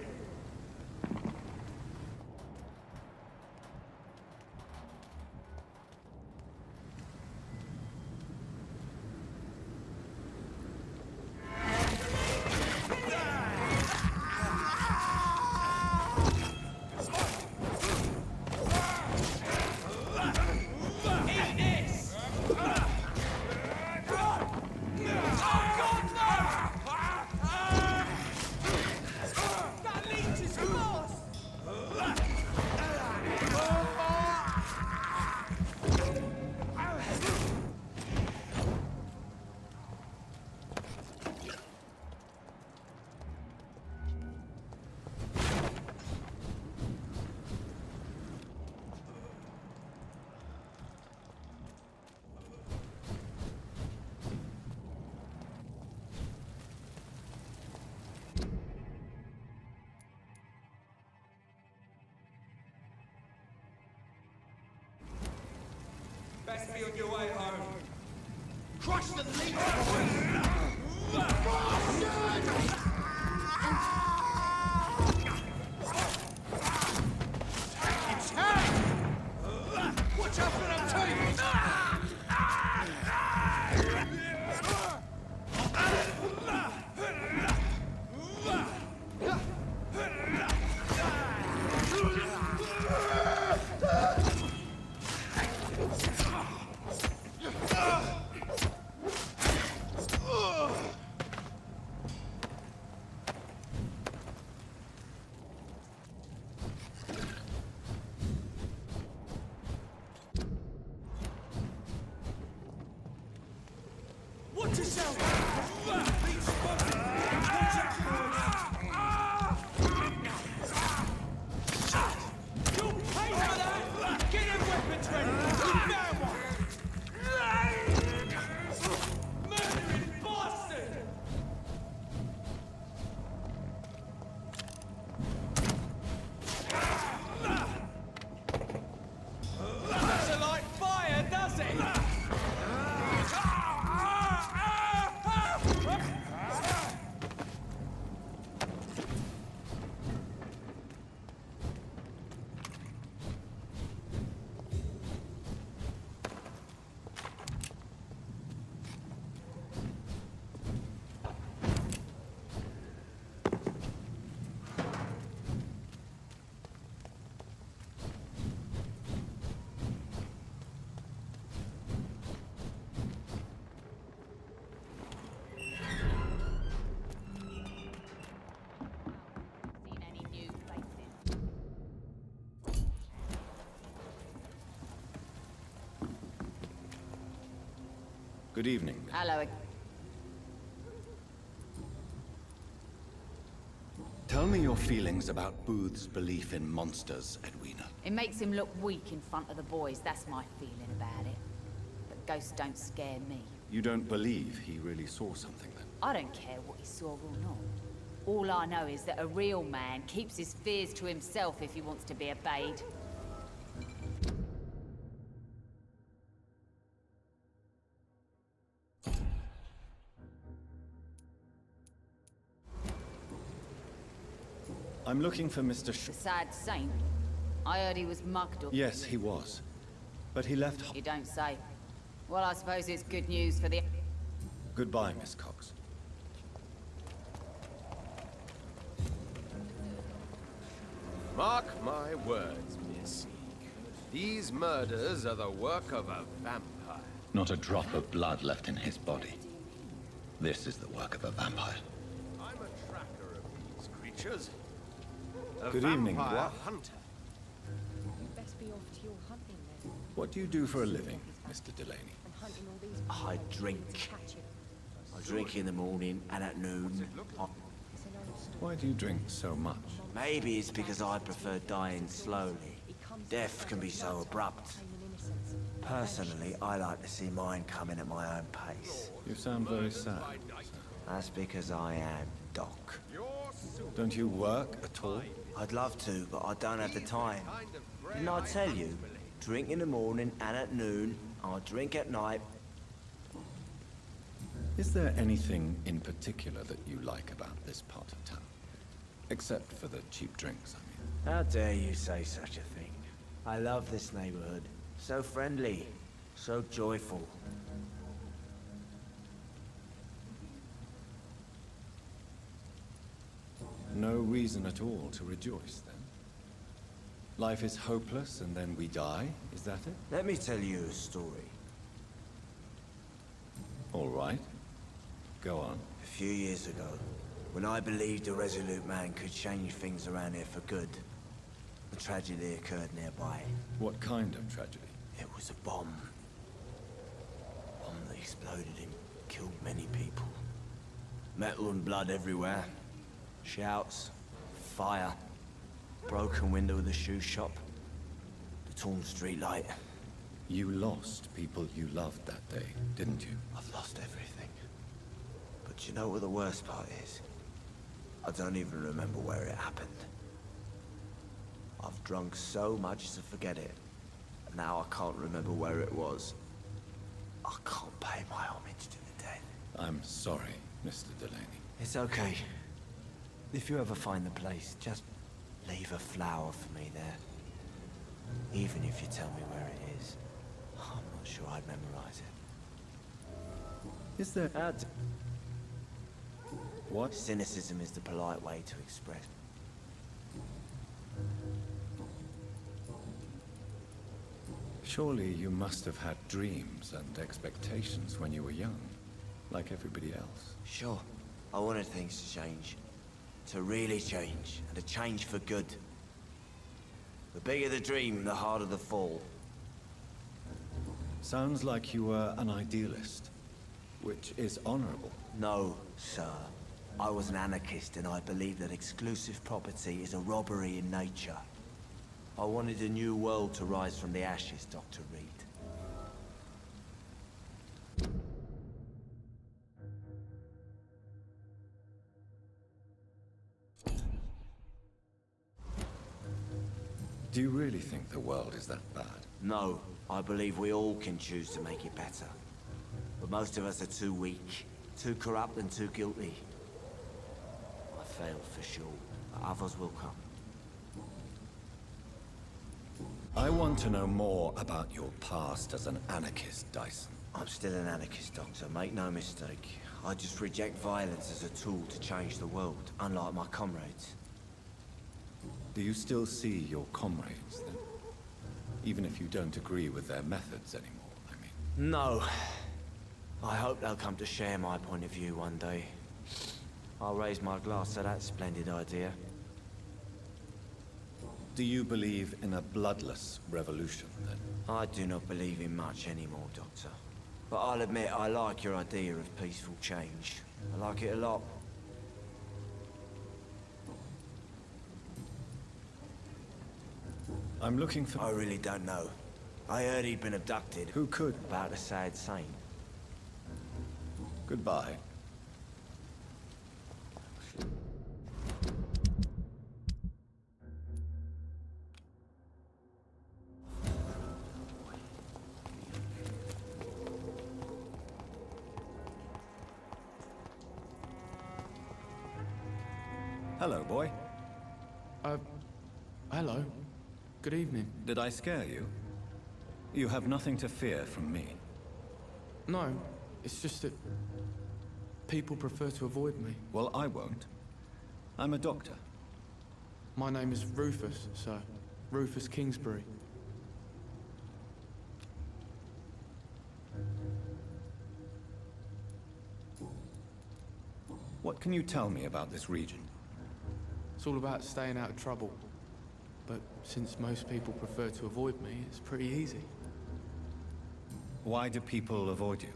Best be on your way home. Crush the leech! It's her! Watch out for that teeth! Watch yourself! Being spotted! Contact boys! You'll pay for that! Get your weapons ready! You found one! Murdering bastard! Doesn't like fire, does it? Good evening. Hello. Tell me your feelings about Booth's belief in monsters, Edwina. It makes him look weak in front of the boys, that's my feeling about it. But ghosts don't scare me. You don't believe he really saw something then? I don't care what he saw or not. All I know is that a real man keeps his fears to himself if he wants to be obeyed. I'm looking for Mr. The sad saint? I heard he was mugged or... Yes, he was. But he left... You don't say. Well, I suppose it's good news for the... Goodbye, Miss Cox. Mark my words, Miss. These murders are the work of a vampire. Not a drop of blood left in his body. This is the work of a vampire. I'm a tracker of these creatures. A Good evening, vampire dwarf. hunter. Best be off to your hunting then. What do you do for a living, Mr. Delaney? I'm hunting all these I drink. catch you. I drink in the morning and at noon. It's an old story. Why do you drink so much? Maybe it's because I prefer dying slowly. Death can be so abrupt. Personally, I like to see mine coming at my own pace. You sound very sad. That's because I am Doc. Don't you work at all? I'd love to, but I don't have the time. Didn't I tell you? Drink in the morning and at noon. I drink at night. Is there anything in particular that you like about this part of town? Except for the cheap drinks, I mean. How dare you say such a thing? I love this neighborhood. So friendly. So joyful. No reason at all to rejoice, then? Life is hopeless and then we die, is that it? Let me tell you a story. All right. Go on. A few years ago, when I believed a resolute man could change things around here for good, a tragedy occurred nearby. What kind of tragedy? It was a bomb. A bomb that exploded and killed many people. Metal and blood everywhere. Shouts, fire, broken window of the shoe shop, the torn street light. You lost people you loved that day, didn't you? I've lost everything. But you know what the worst part is? I don't even remember where it happened. I've drunk so much to forget it. And now I can't remember where it was. I can't pay my homage to the dead. I'm sorry, Mr. Delaney. It's okay. If you ever find the place, just leave a flower for me there. Even if you tell me where it is. I'm not sure I'd memorize it. Is there... What? Cynicism is the polite way to express. Surely you must have had dreams and expectations when you were young, like everybody else. Sure. I wanted things to change. To really change, and to change for good. The bigger the dream, the harder the fall. Sounds like you were an idealist, which is honorable. No, sir. I was an anarchist, and I believe that exclusive property is a robbery in nature. I wanted a new world to rise from the ashes, Dr. Reed. Do you really think the world is that bad? No, I believe we all can choose to make it better. But most of us are too weak, too corrupt and too guilty. I failed for sure, but others will come. I want to know more about your past as an anarchist, Dyson. I'm still an anarchist, Doctor, make no mistake. I just reject violence as a tool to change the world, unlike my comrades. Do you still see your comrades, then? Even if you don't agree with their methods anymore, I mean. No. I hope they'll come to share my point of view one day. I'll raise my glass to that splendid idea. Do you believe in a bloodless revolution, then? I do not believe in much anymore, Doctor. But I'll admit I like your idea of peaceful change. I like it a lot. I'm looking for... I really don't know. I heard he'd been abducted. Who could? About a sad saint. Goodbye. Hello, boy. Hello. Good evening. Did I scare you? You have nothing to fear from me. No, it's just that people prefer to avoid me. Well, I won't. I'm a doctor. My name is Rufus, sir. Rufus Kingsbury. What can you tell me about this region? It's all about staying out of trouble. But since most people prefer to avoid me, it's pretty easy. Why do people avoid you?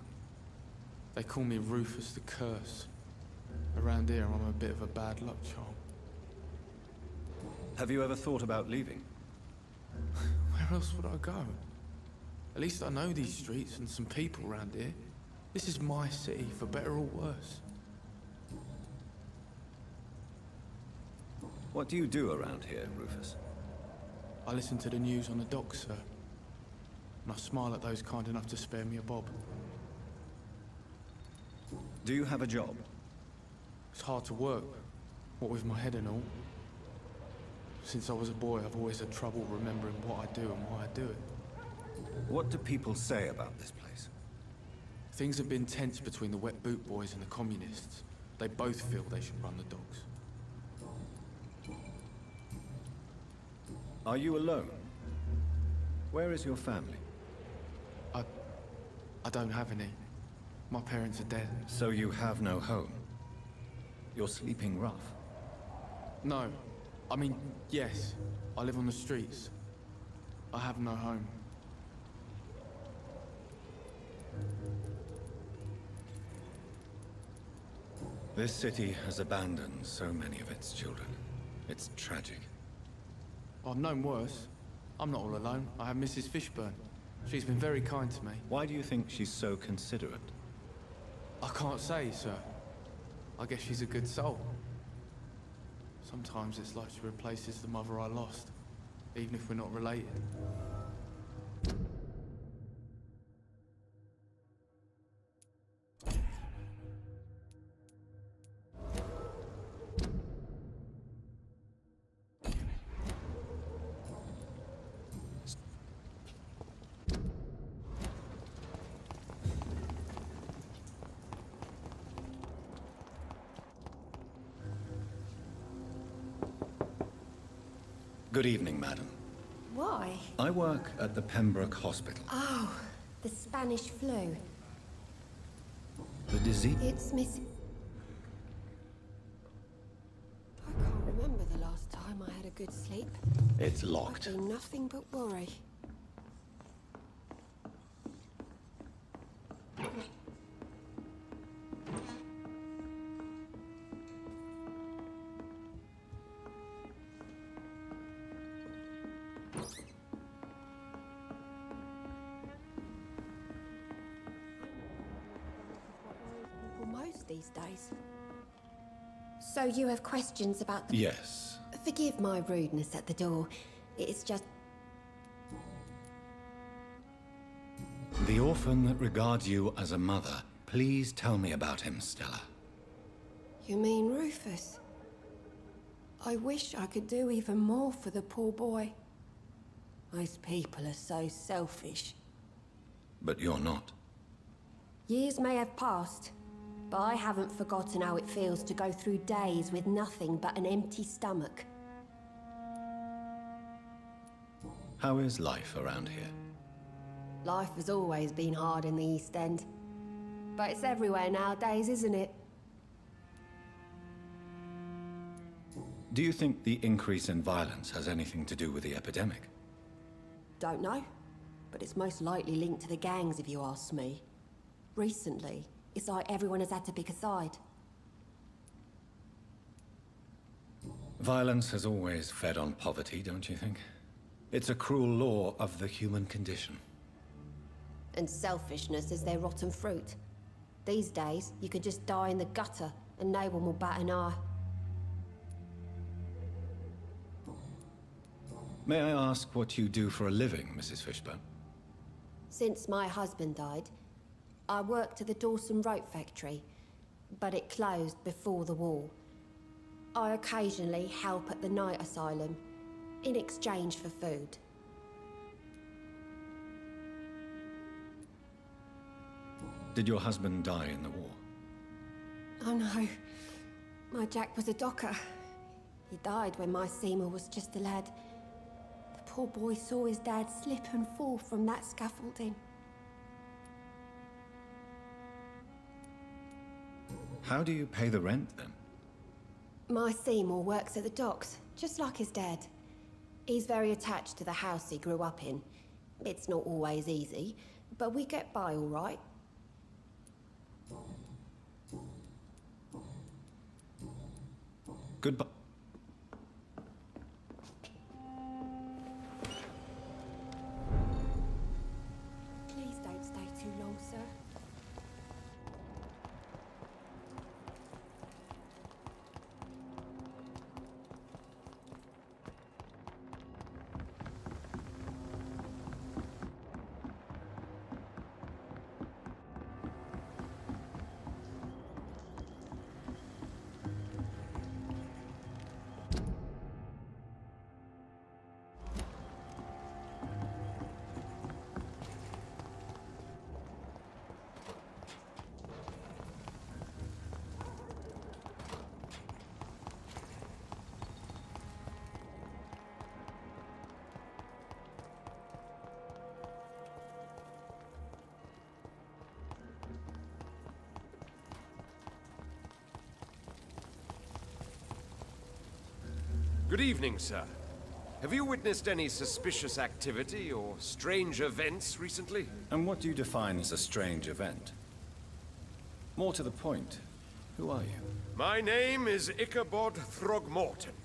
They call me Rufus the Curse. Around here, I'm a bit of a bad luck charm. Have you ever thought about leaving? Where else would I go? At least I know these streets and some people around here. This is my city, for better or worse. What do you do around here, Rufus? I listen to the news on the docks, sir. And I smile at those kind enough to spare me a bob. Do you have a job? It's hard to work, what with my head and all. Since I was a boy, I've always had trouble remembering what I do and why I do it. What do people say about this place? Things have been tense between the wet boot boys and the communists. They both feel they should run the docks. Are you alone? Where is your family? I don't have any. My parents are dead. So you have no home? You're sleeping rough? No. I mean, yes. I live on the streets. I have no home. This city has abandoned so many of its children. It's tragic. I've known worse. I'm not all alone. I have Mrs. Fishburne. She's been very kind to me. Why do you think she's so considerate? I can't say, sir. I guess she's a good soul. Sometimes it's like she replaces the mother I lost, even if we're not related. Good evening, madam. Why? I work at the Pembroke Hospital. Oh, the Spanish flu. The disease? It's Miss... I can't remember the last time I had a good sleep. It's locked. I've been nothing but worry. Most these days. So you have questions about the... Yes. Forgive my rudeness at the door. It's just... The orphan that regards you as a mother. Please tell me about him, Stella. You mean Rufus? I wish I could do even more for the poor boy. Most people are so selfish. But you're not. Years may have passed, but I haven't forgotten how it feels to go through days with nothing but an empty stomach. How is life around here? Life has always been hard in the East End. But it's everywhere nowadays, isn't it? Do you think the increase in violence has anything to do with the epidemic? Don't know. But it's most likely linked to the gangs, if you ask me. Recently, it's like everyone has had to pick a side. Violence has always fed on poverty, don't you think? It's a cruel law of the human condition. And selfishness is their rotten fruit. These days, you can just die in the gutter and no one will bat an eye. May I ask what you do for a living, Mrs. Fishburne? Since my husband died, I worked at the Dawson Rope Factory, but it closed before the war. I occasionally help at the night asylum, in exchange for food. Did your husband die in the war? Oh no, my Jack was a docker. He died when my Seymour was just a lad. The poor boy saw his dad slip and fall from that scaffolding. How do you pay the rent, then? My Seymour works at the docks, just like his dad. He's very attached to the house he grew up in. It's not always easy, but we get by all right. Goodbye. Please don't stay too long, sir. Good evening, sir. Have you witnessed any suspicious activity or strange events recently? And what do you define as a strange event? More to the point, who are you? My name is Ichabod Throgmorton,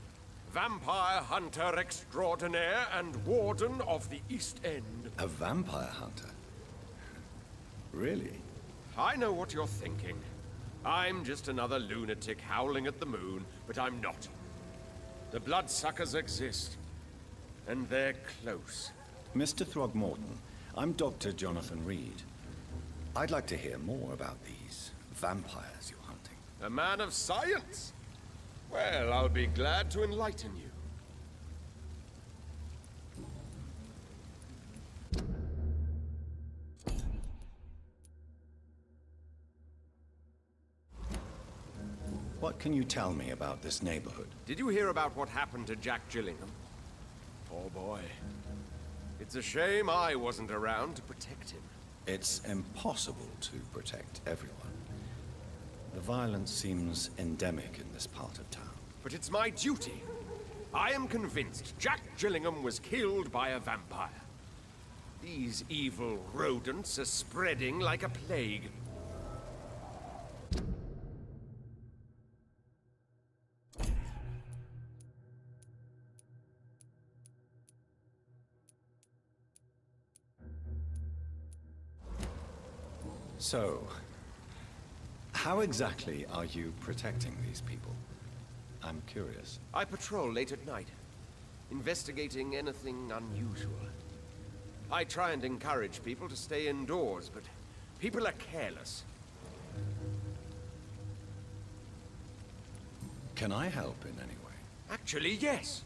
vampire hunter extraordinaire and warden of the East End. A vampire hunter? Really? I know what you're thinking. I'm just another lunatic howling at the moon, but I'm not. The bloodsuckers exist, and they're close. Mr. Throgmorton, I'm Dr. Jonathan Reed. I'd like to hear more about these vampires you're hunting. A man of science? Well, I'll be glad to enlighten you. What can you tell me about this neighborhood? Did you hear about what happened to Jack Gillingham? Poor boy. It's a shame I wasn't around to protect him. It's impossible to protect everyone. The violence seems endemic in this part of town. But it's my duty. I am convinced Jack Gillingham was killed by a vampire. These evil rodents are spreading like a plague. So, how exactly are you protecting these people? I'm curious. I patrol late at night, investigating anything unusual. I try and encourage people to stay indoors, but people are careless. Can I help in any way? Actually, yes.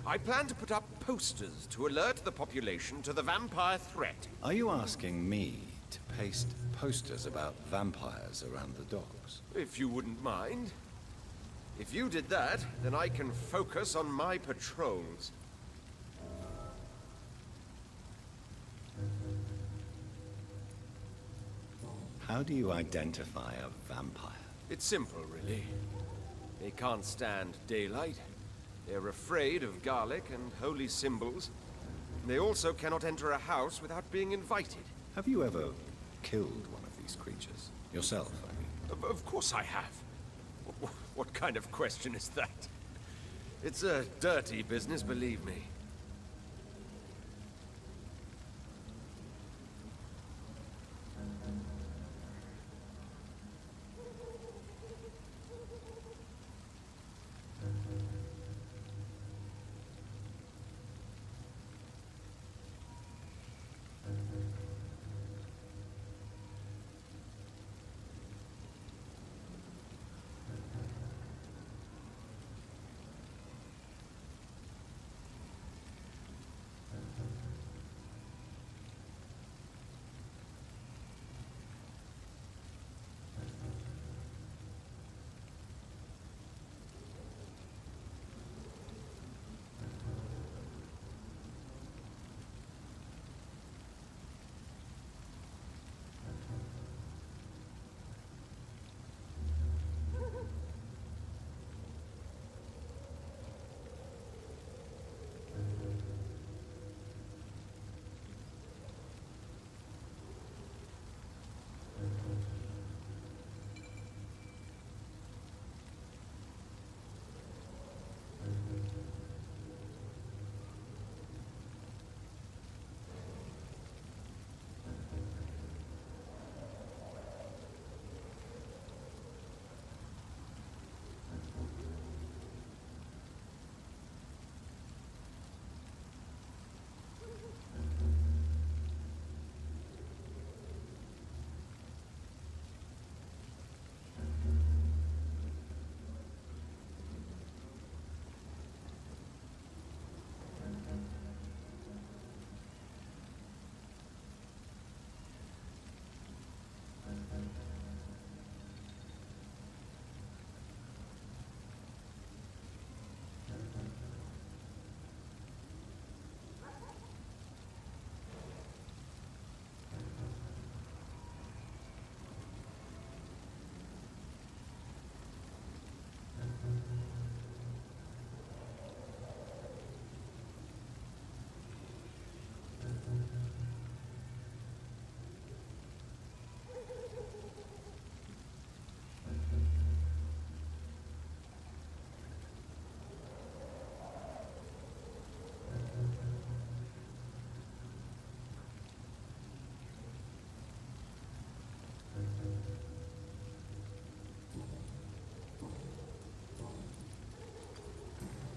I plan to put up posters to alert the population to the vampire threat. Are you asking me to paste posters about vampires around the docks? If you wouldn't mind. If you did that, then I can focus on my patrols. How do you identify a vampire? It's simple, really. They can't stand daylight. They're afraid of garlic and holy symbols. They also cannot enter a house without being invited. Have you ever killed one of these creatures? Yourself, I mean. Of course I have. What kind of question is that? It's a dirty business, believe me.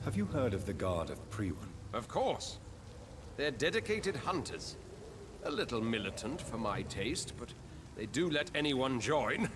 Have you heard of the Guard of Priwen? Of course. They're dedicated hunters. A little militant for my taste, but they do let anyone join.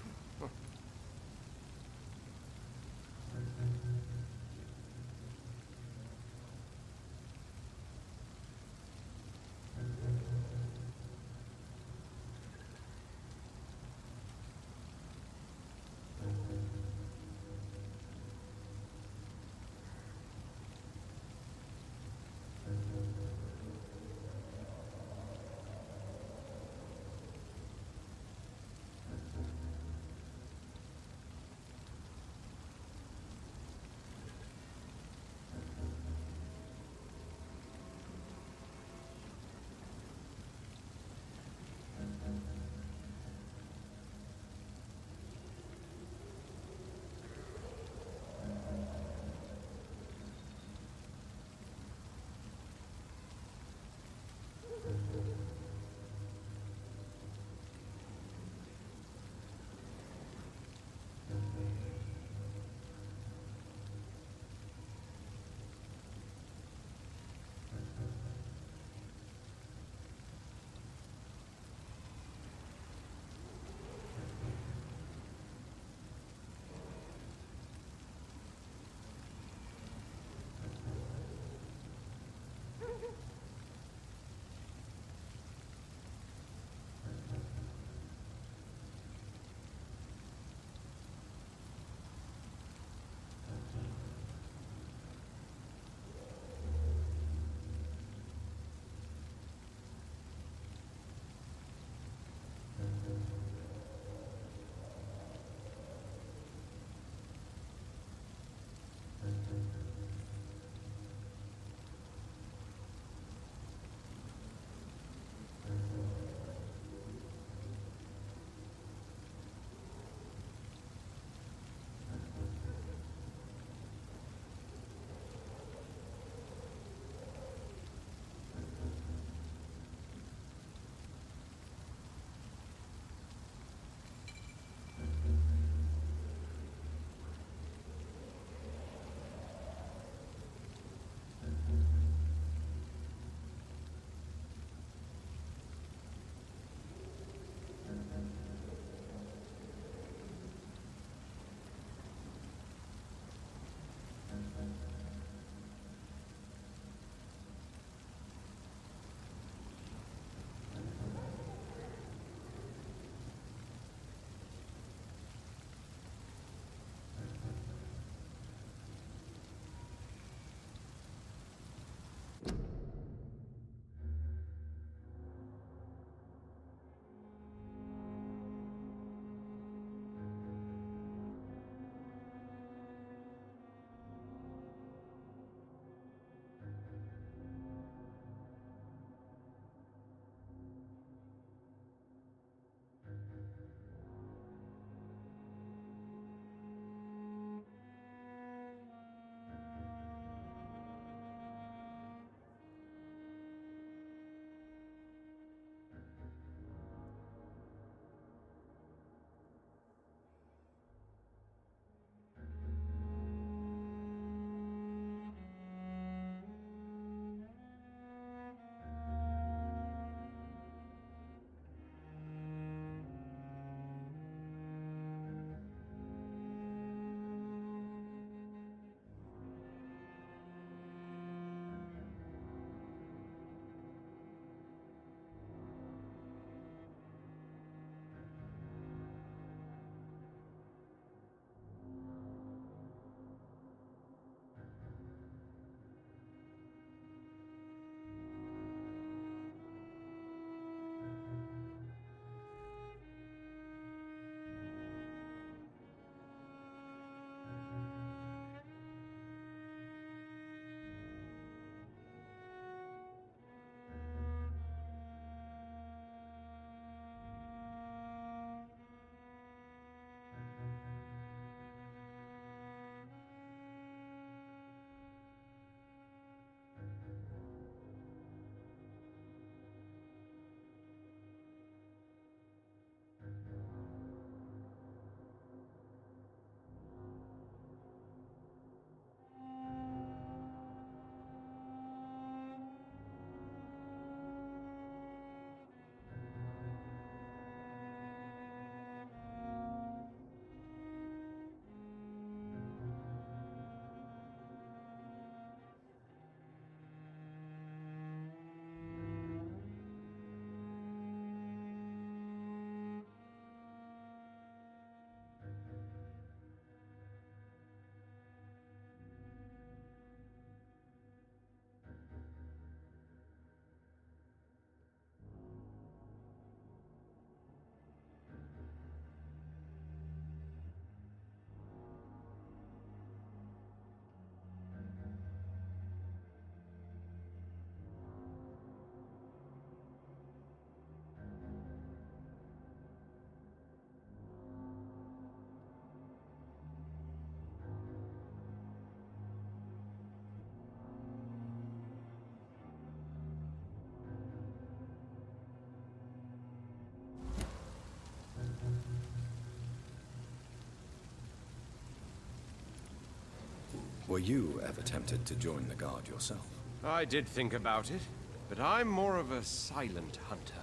Were you ever tempted to join the Guard yourself? I did think about it, but I'm more of a silent hunter.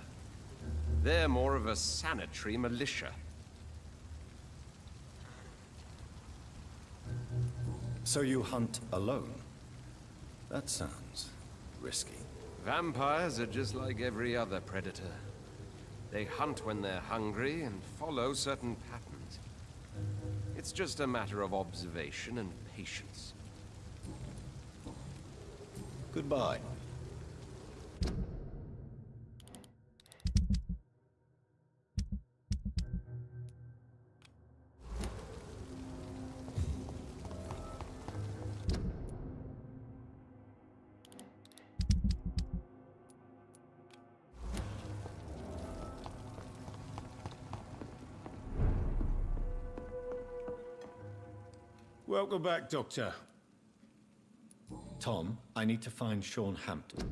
They're more of a sanitary militia. So you hunt alone? That sounds risky. Vampires are just like every other predator. They hunt when they're hungry and follow certain patterns. It's just a matter of observation and patience. Goodbye. Welcome back, Doctor. Tom, I need to find Sean Hampton.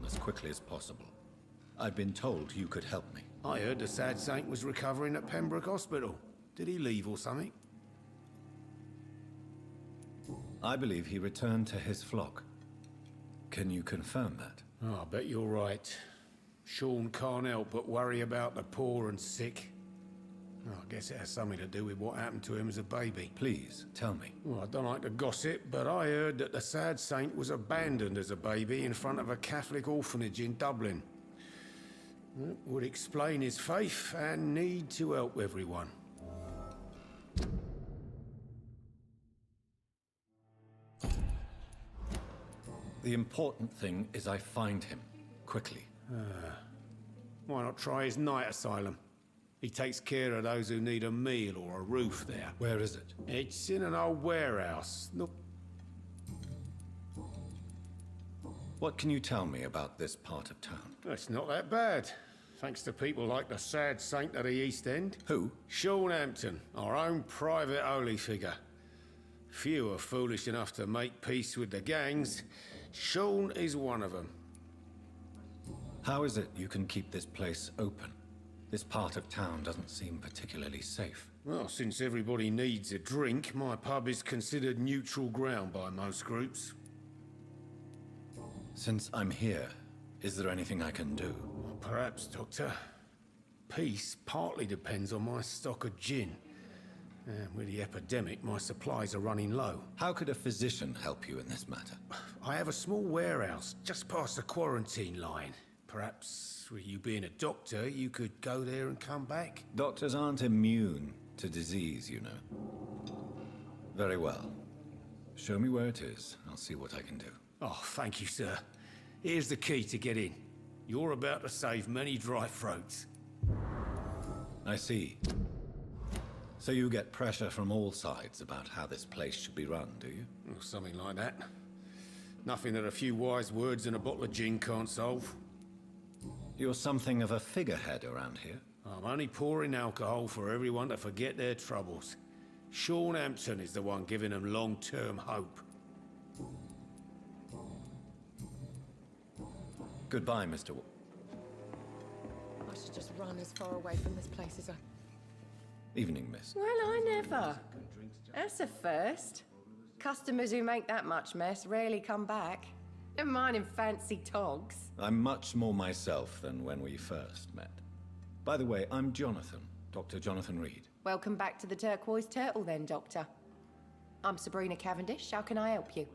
As quickly as possible. I've been told you could help me. I heard the sad saint was recovering at Pembroke Hospital. Did he leave or something? I believe he returned to his flock. Can you confirm that? Oh, I bet you're right. Sean can't help but worry about the poor and sick. Oh, I guess it has something to do with what happened to him as a baby. Please, tell me. Well, I don't like to gossip, but I heard that the sad saint was abandoned as a baby in front of a Catholic orphanage in Dublin. That would explain his faith and need to help everyone. The important thing is I find him, quickly. Why not try his night asylum? He takes care of those who need a meal or a roof there. Where is it? It's in an old warehouse. Look. What can you tell me about this part of town? It's not that bad. Thanks to people like the sad saint at the East End. Who? Sean Hampton, our own private holy figure. Few are foolish enough to make peace with the gangs. Sean is one of them. How is it you can keep this place open? This part of town doesn't seem particularly safe. Well, since everybody needs a drink, my pub is considered neutral ground by most groups. Since I'm here, is there anything I can do? Well, perhaps, Doctor. Peace partly depends on my stock of gin. And with the epidemic, my supplies are running low. How could a physician help you in this matter? I have a small warehouse just past the quarantine line. Perhaps, with you being a doctor, you could go there and come back? Doctors aren't immune to disease, you know. Very well. Show me where it is. I'll see what I can do. Oh, thank you, sir. Here's the key to get in. You're about to save many dry throats. I see. So you get pressure from all sides about how this place should be run, do you? Or something like that. Nothing that a few wise words and a bottle of gin can't solve. You're something of a figurehead around here. I'm only pouring alcohol for everyone to forget their troubles. Sean Hampton is the one giving them long-term hope. Goodbye, Mr. I should just run as far away from this place as I... Evening, miss. Well, I never. That's a first. Customers who make that much mess rarely come back. Never mind in fancy togs. I'm much more myself than when we first met. By the way, I'm Jonathan, Dr. Jonathan Reed. Welcome back to the Turquoise Turtle then, Doctor. I'm Sabrina Cavendish. How can I help you?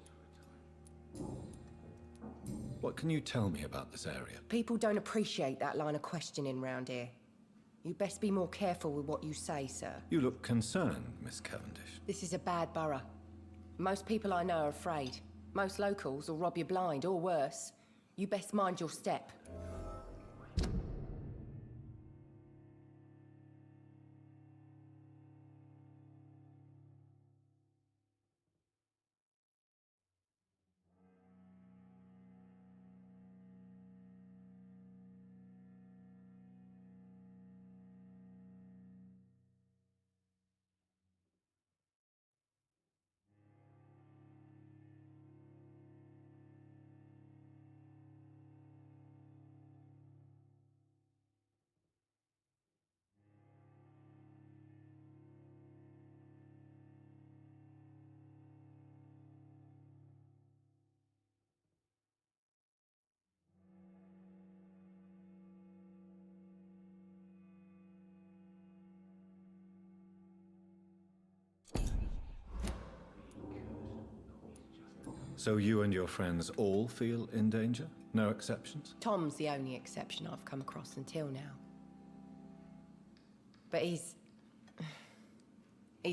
What can you tell me about this area? People don't appreciate that line of questioning round here. You best be more careful with what you say, sir. You look concerned, Miss Cavendish. This is a bad borough. Most people I know are afraid. Most locals will rob you blind, or worse. You best mind your step. So you and your friends all feel in danger? No exceptions? Tom's the only exception I've come across until now. But he's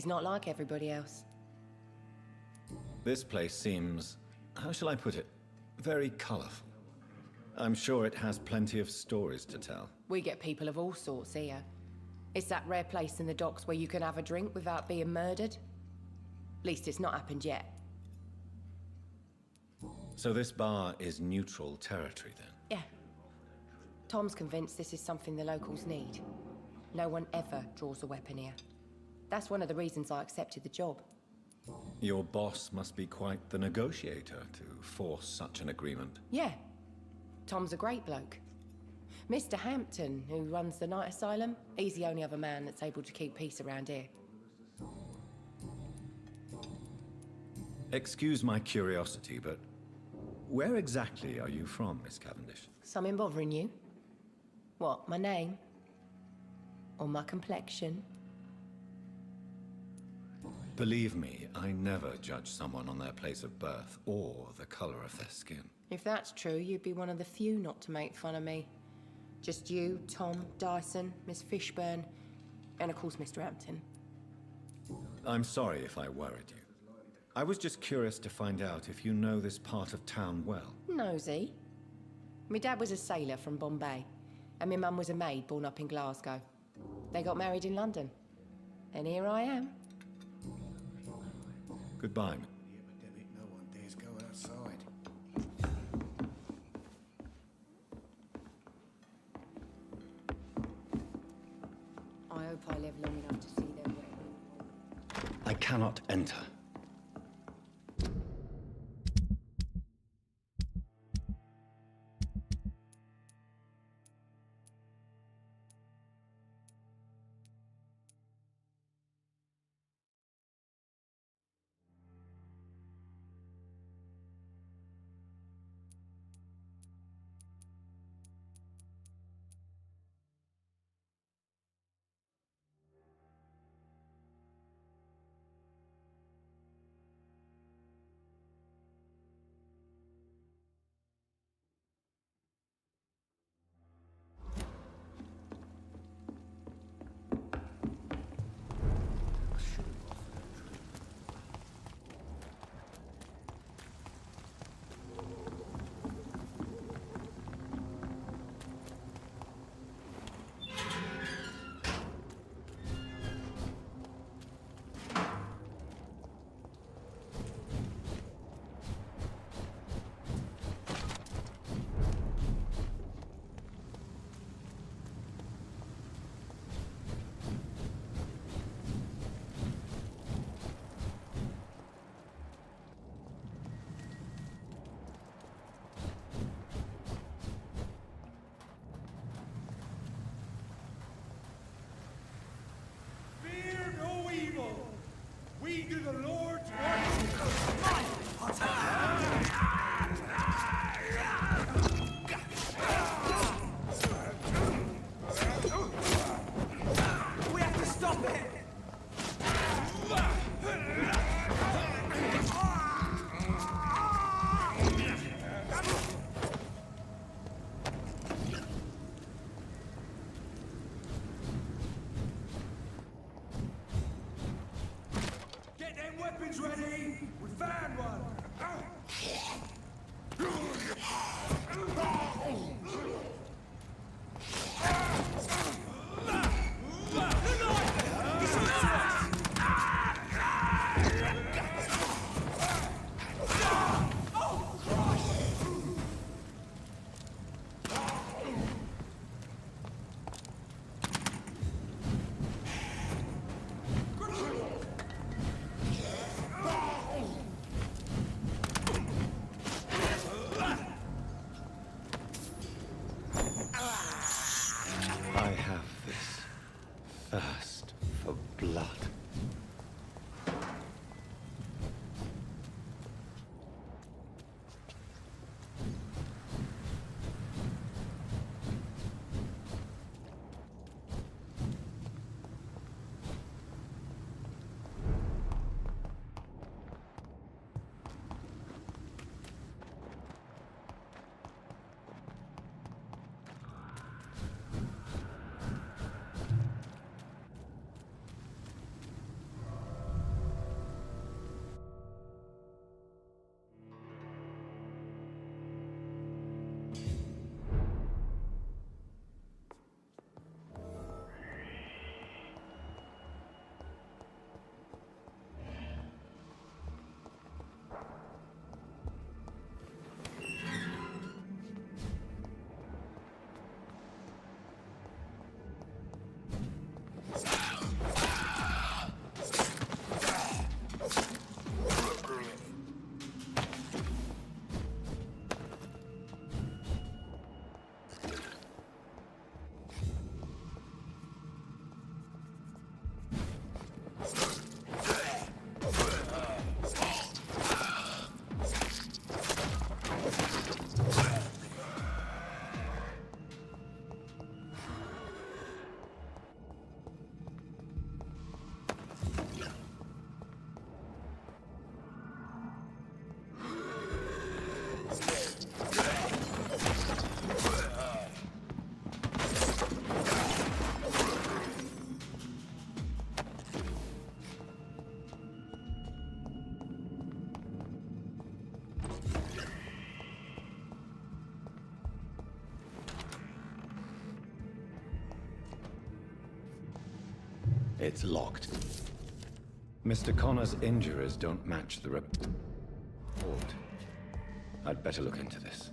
not like everybody else. This place seems, how shall I put it, very colorful. I'm sure it has plenty of stories to tell. We get people of all sorts here. It's that rare place in the docks where you can have a drink without being murdered. At least it's not happened yet. So this bar is neutral territory then? Yeah. Tom's convinced this is something the locals need. No one ever draws a weapon here. That's one of the reasons I accepted the job. Your boss must be quite the negotiator to force such an agreement. Yeah. Tom's a great bloke. Mr. Hampton, who runs the night asylum, he's the only other man that's able to keep peace around here. Excuse my curiosity, but where exactly are you from, Miss Cavendish? Something bothering you? What, my name? Or my complexion? Believe me, I never judge someone on their place of birth or the color of their skin. If that's true, you'd be one of the few not to make fun of me. Just you, Tom, Dyson, Miss Fishburne, and of course Mr. Hampton. I'm sorry if I worried you. I was just curious to find out if you know this part of town well. Nosy. My dad was a sailor from Bombay, and my mum was a maid born up in Glasgow. They got married in London. And here I am. Goodbye. The epidemic, no one dares go outside. I hope I live long enough to see them win. I cannot enter. do the Lord's work. We have to stop it! Get them weapons ready. We found one. I have this thirst for blood. It's locked. Mr. Connor's injurers don't match the report. I'd better look into this.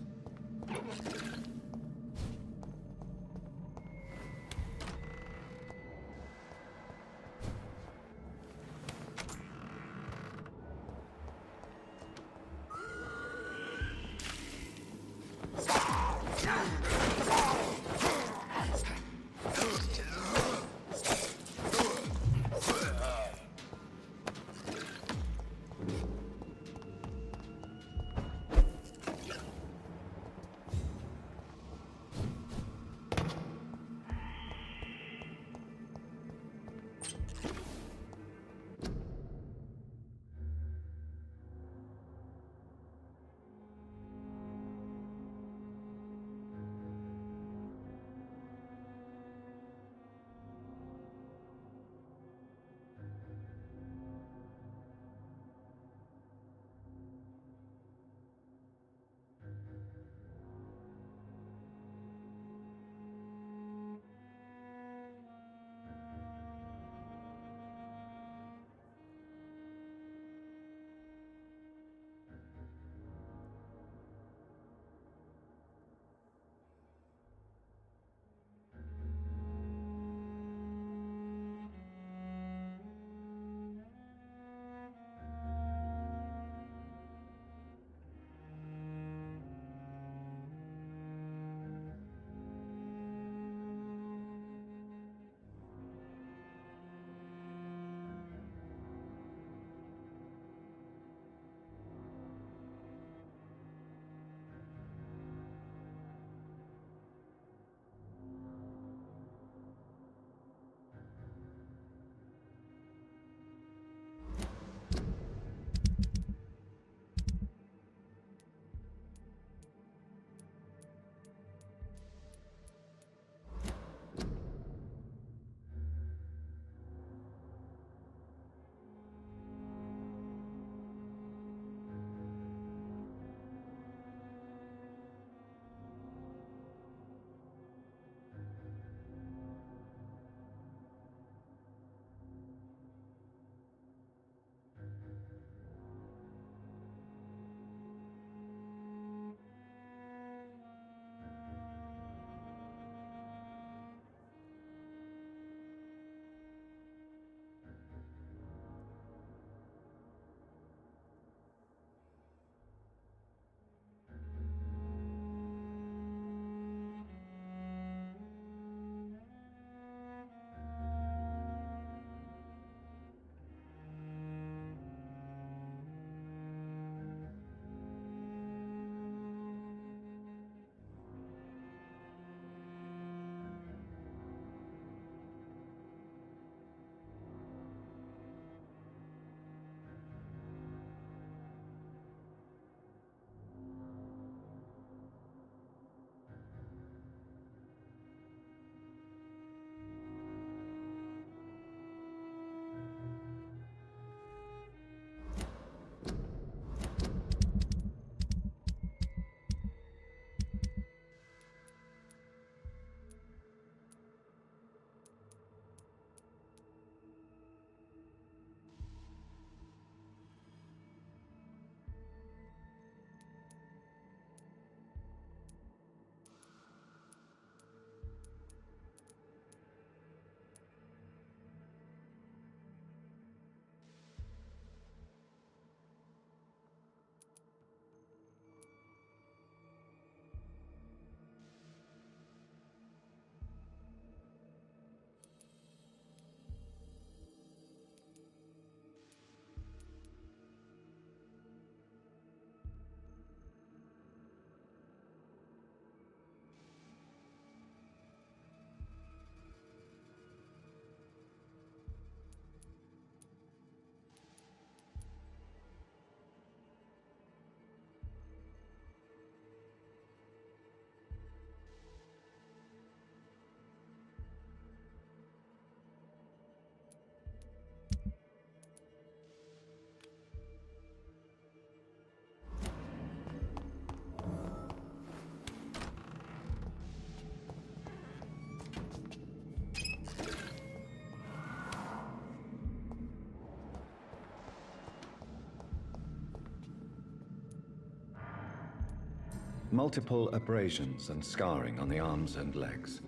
Multiple abrasions and scarring on the arms and legs.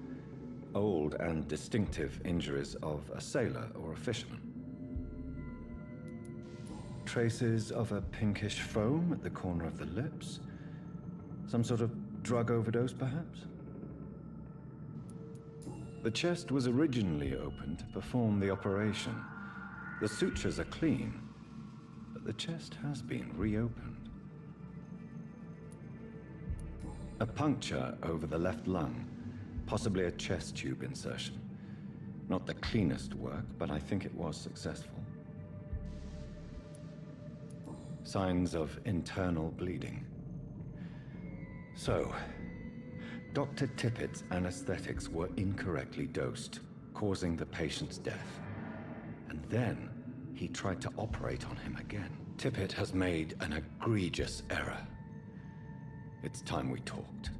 Old and distinctive injuries of a sailor or a fisherman. Traces of a pinkish foam at the corner of the lips. Some sort of drug overdose, perhaps? The chest was originally opened to perform the operation. The sutures are clean, but the chest has been reopened. A puncture over the left lung, possibly a chest tube insertion. Not the cleanest work, but I think it was successful. Signs of internal bleeding. So, Dr. Tippett's anesthetics were incorrectly dosed, causing the patient's death. And then, he tried to operate on him again. Tippett has made an egregious error. It's time we talked.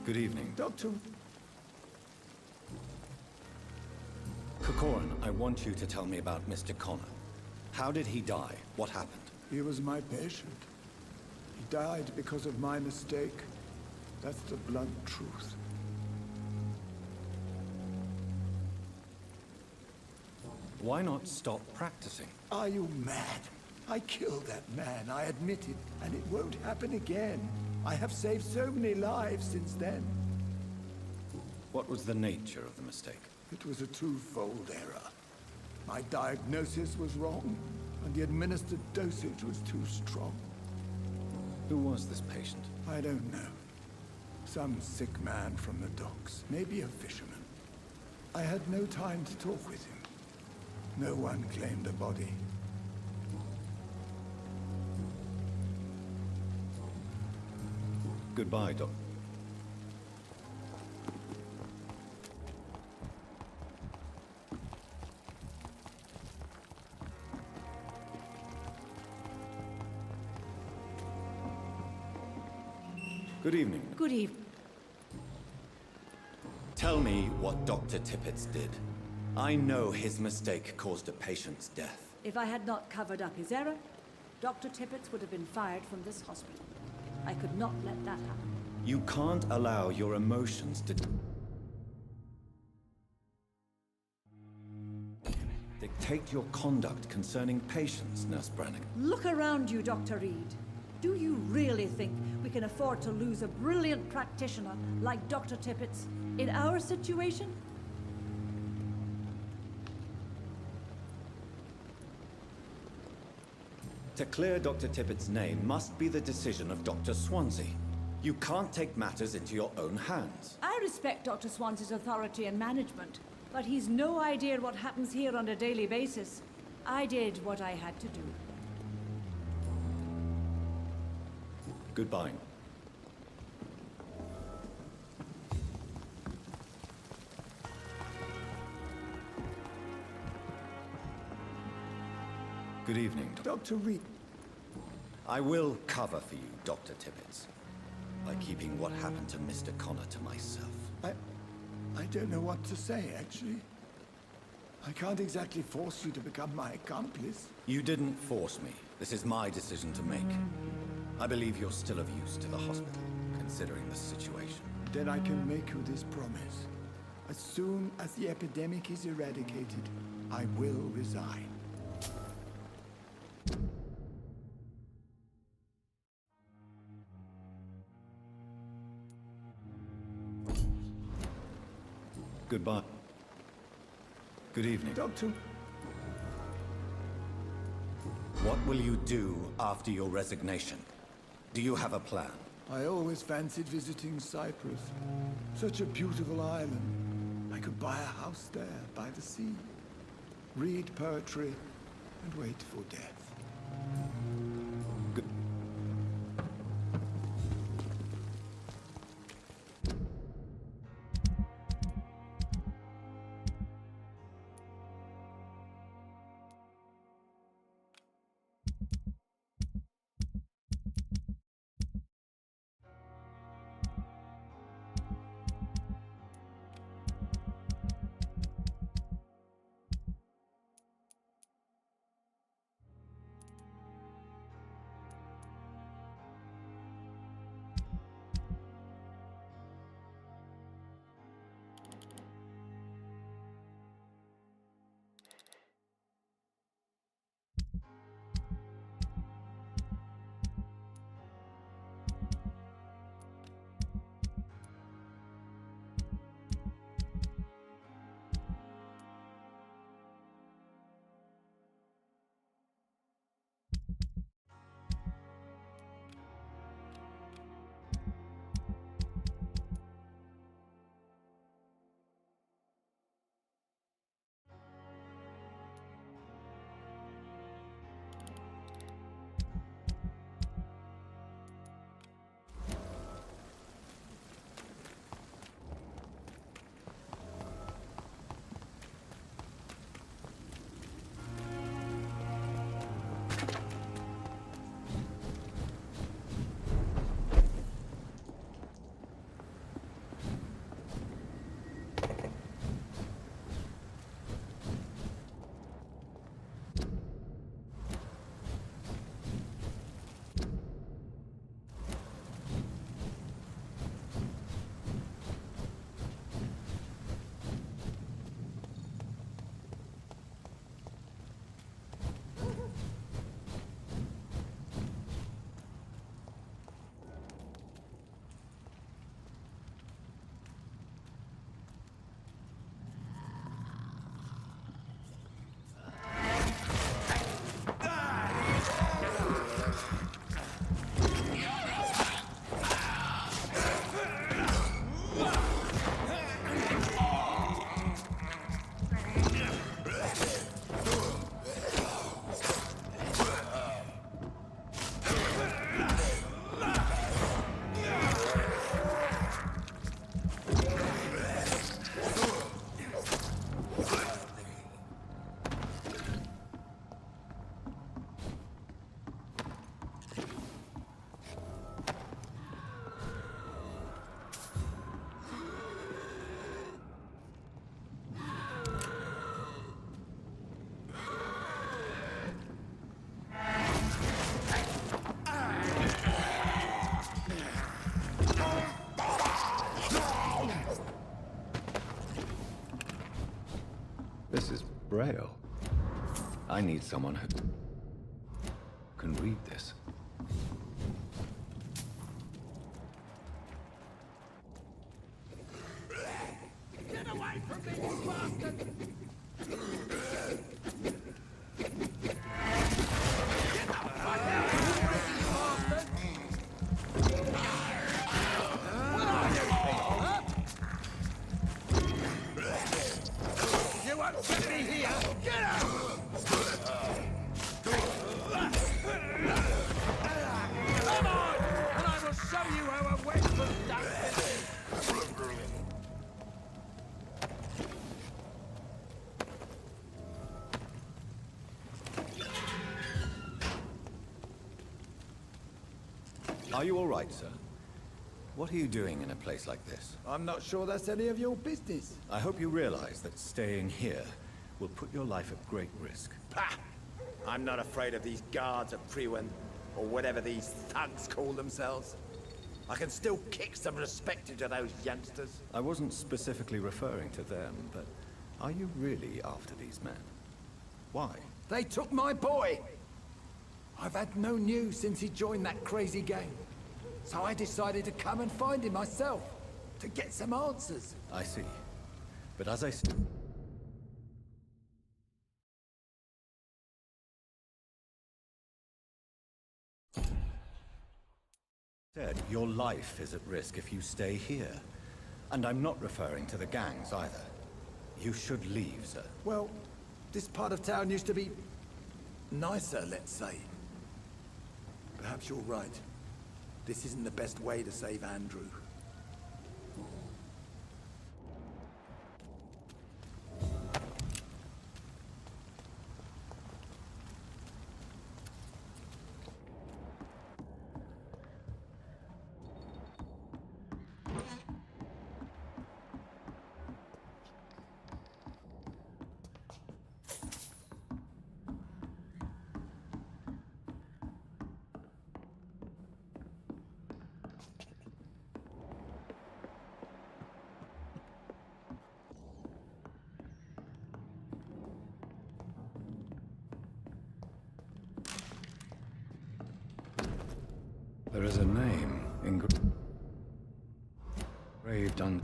Good evening. Doctor. Corcoran, I want you to tell me about Mr. Connor. How did he die? What happened? He was my patient. He died because of my mistake. That's the blunt truth. Why not stop practicing? Are you mad? I killed that man, I admit it, and it won't happen again. I have saved so many lives since then. What was the nature of the mistake? It was a twofold error. My diagnosis was wrong, and the administered dosage was too strong. Who was this patient? I don't know. Some sick man from the docks, maybe a fisherman. I had no time to talk with him. No one claimed a body. Goodbye, Doc. Good evening. Good evening. Tell me what Dr. Tippett did. I know his mistake caused a patient's death. If I had not covered up his error, Dr. Tippett would have been fired from this hospital. I could not let that happen. You can't allow your emotions to dictate your conduct concerning patients, Nurse Brannigan. Look around you, Dr. Reed. Do you really think we can afford to lose a brilliant practitioner like Dr. Tippett's in our situation? To clear Dr. Tippett's name must be the decision of Dr. Swansea. You can't take matters into your own hands. I respect Dr. Swansea's authority and management, but he's no idea what happens here on a daily basis. I did what I had to do. Goodbye. Good evening, Dr. Reed. I will cover for you, Dr. Tippett, by keeping what happened to Mr. Connor to myself. I don't know what to say, actually. I can't exactly force you to become my accomplice. You didn't force me. This is my decision to make. I believe you're still of use to the hospital, considering the situation. Then I can make you this promise. As soon as the epidemic is eradicated, I will resign. Goodbye. Good evening. Doctor. What will you do after your resignation? Do you have a plan? I always fancied visiting Cyprus. Such a beautiful island. I could buy a house there, by the sea. Read poetry, and wait for death. Good. Braille. I need someone who can read this. Get away from me, you bastard! Get the fuck out of here, you bastard! What are you, people, huh? You won't get me here! Get out! Come on! And I will show you how a wet foot does business! Are you all right, sir? What are you doing in a place like this? I'm not sure that's any of your business. I hope you realize that staying here will put your life at great risk. Pah! I'm not afraid of these guards of Priwen, or whatever these thugs call themselves. I can still kick some respect into those youngsters. I wasn't specifically referring to them, but are you really after these men? Why? They took my boy! I've had no news since he joined that crazy gang. So I decided to come and find him myself, to get some answers. I see. But as I said, your life is at risk if you stay here. And I'm not referring to the gangs either. You should leave, sir. Well, this part of town used to be nicer, let's say. Perhaps you're right. This isn't the best way to save Andrew. There is a name engraved on...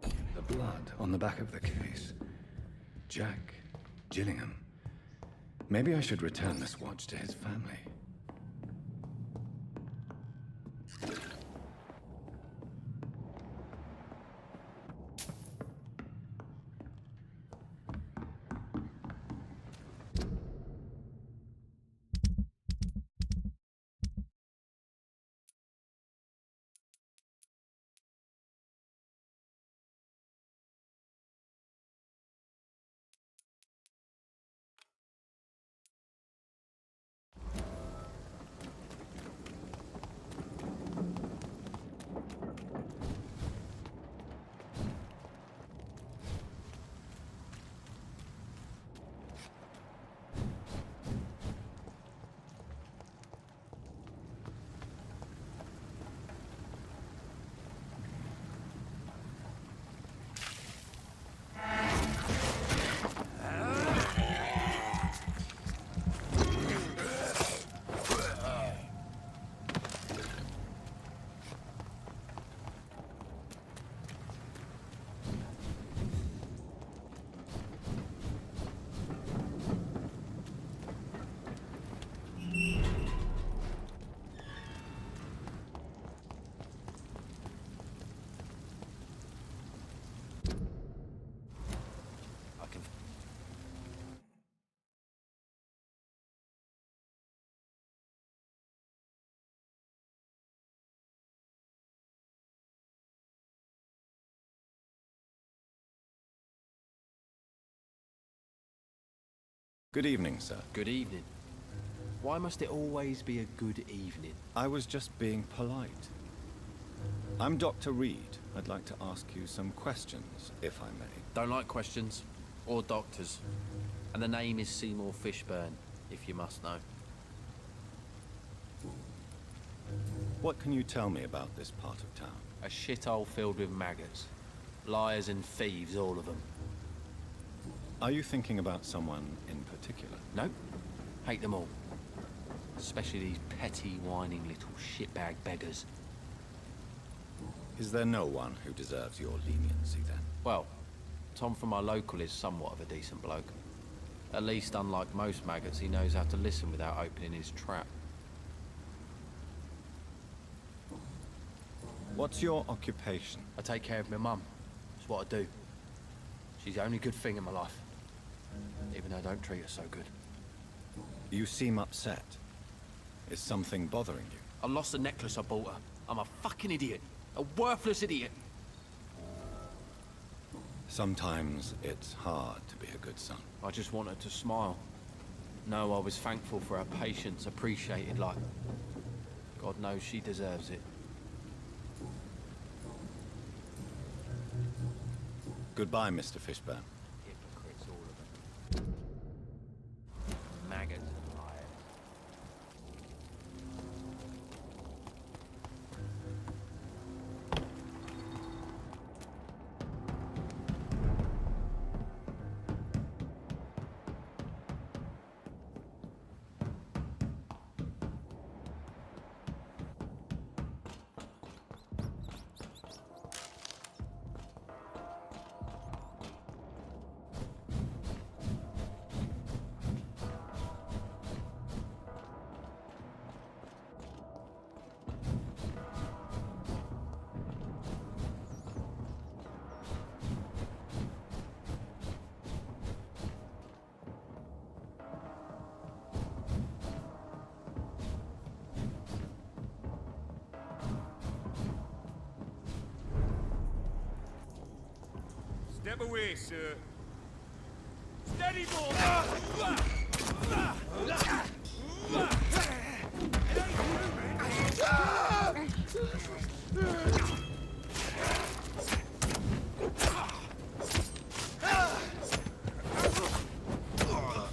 the blood on the back of the case. Jack Gillingham. Maybe I should return this watch to his family. Good evening, sir. Good evening. Why must it always be a good evening? I was just being polite. I'm Dr. Reed. I'd like to ask you some questions, if I may. Don't like questions. Or doctors. And the name is Seymour Fishburne, if you must know. What can you tell me about this part of town? A shithole filled with maggots. Liars and thieves, all of them. Are you thinking about someone in particular? Nope. Hate them all. Especially these petty, whining little shitbag beggars. Is there no one who deserves your leniency, then? Well, Tom from our local is somewhat of a decent bloke. At least, unlike most maggots, he knows how to listen without opening his trap. What's your occupation? I take care of my mum. It's what I do. She's the only good thing in my life. Even though I don't treat her so good. You seem upset. Is something bothering you? I lost the necklace I bought her. I'm a fucking idiot. A worthless idiot. Sometimes it's hard to be a good son. I just wanted to smile. No, I was thankful for her patience, appreciated like... God knows she deserves it. Goodbye, Mr. Fishburne. Hypocrites, all of them. Maggots and liars. Step away, sir. Steady, boy!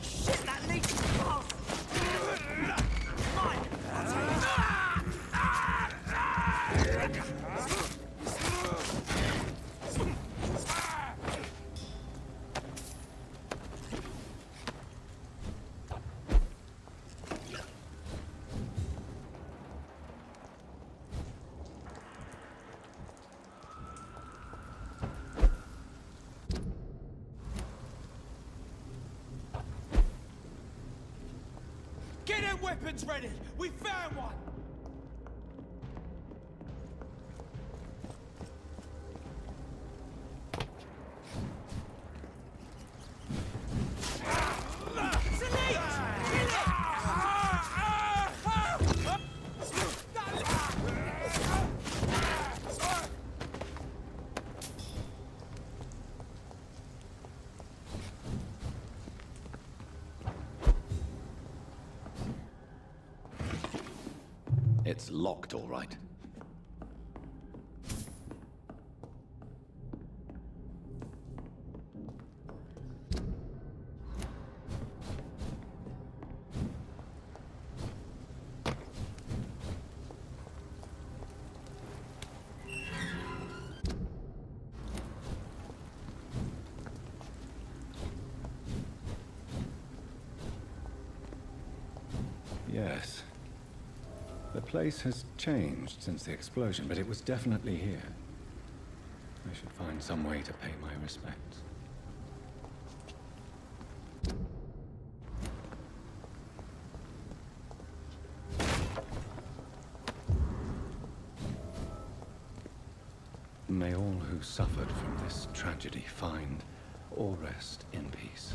Shit, that leaks fast! Get them weapons ready! We found one! It's locked, all right. Yes. The place has changed since the explosion, but it was definitely here. I should find some way to pay my respects. May all who suffered from this tragedy find or rest in peace.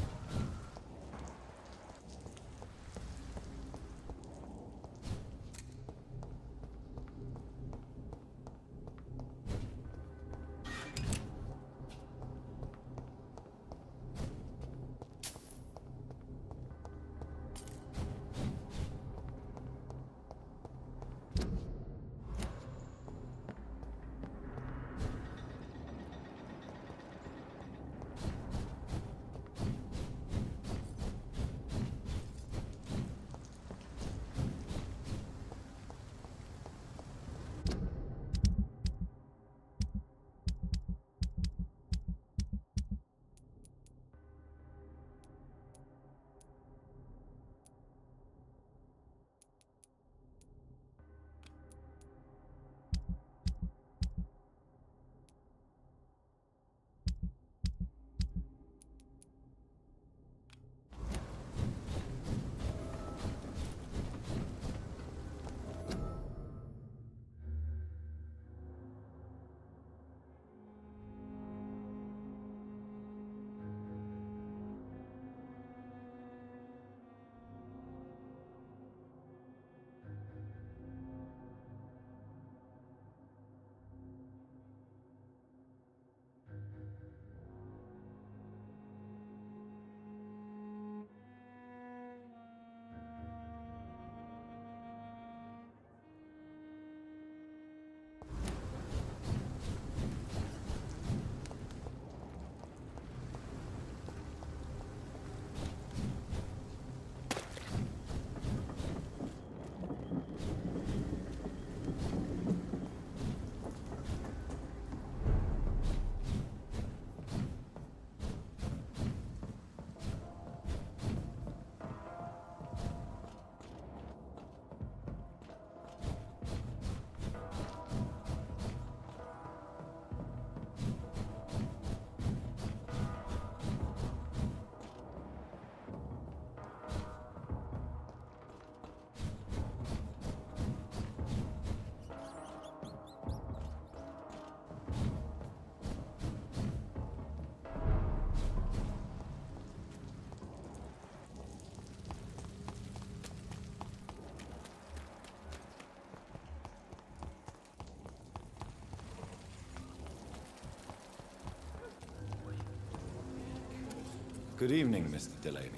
Good evening, Mr. Delaney.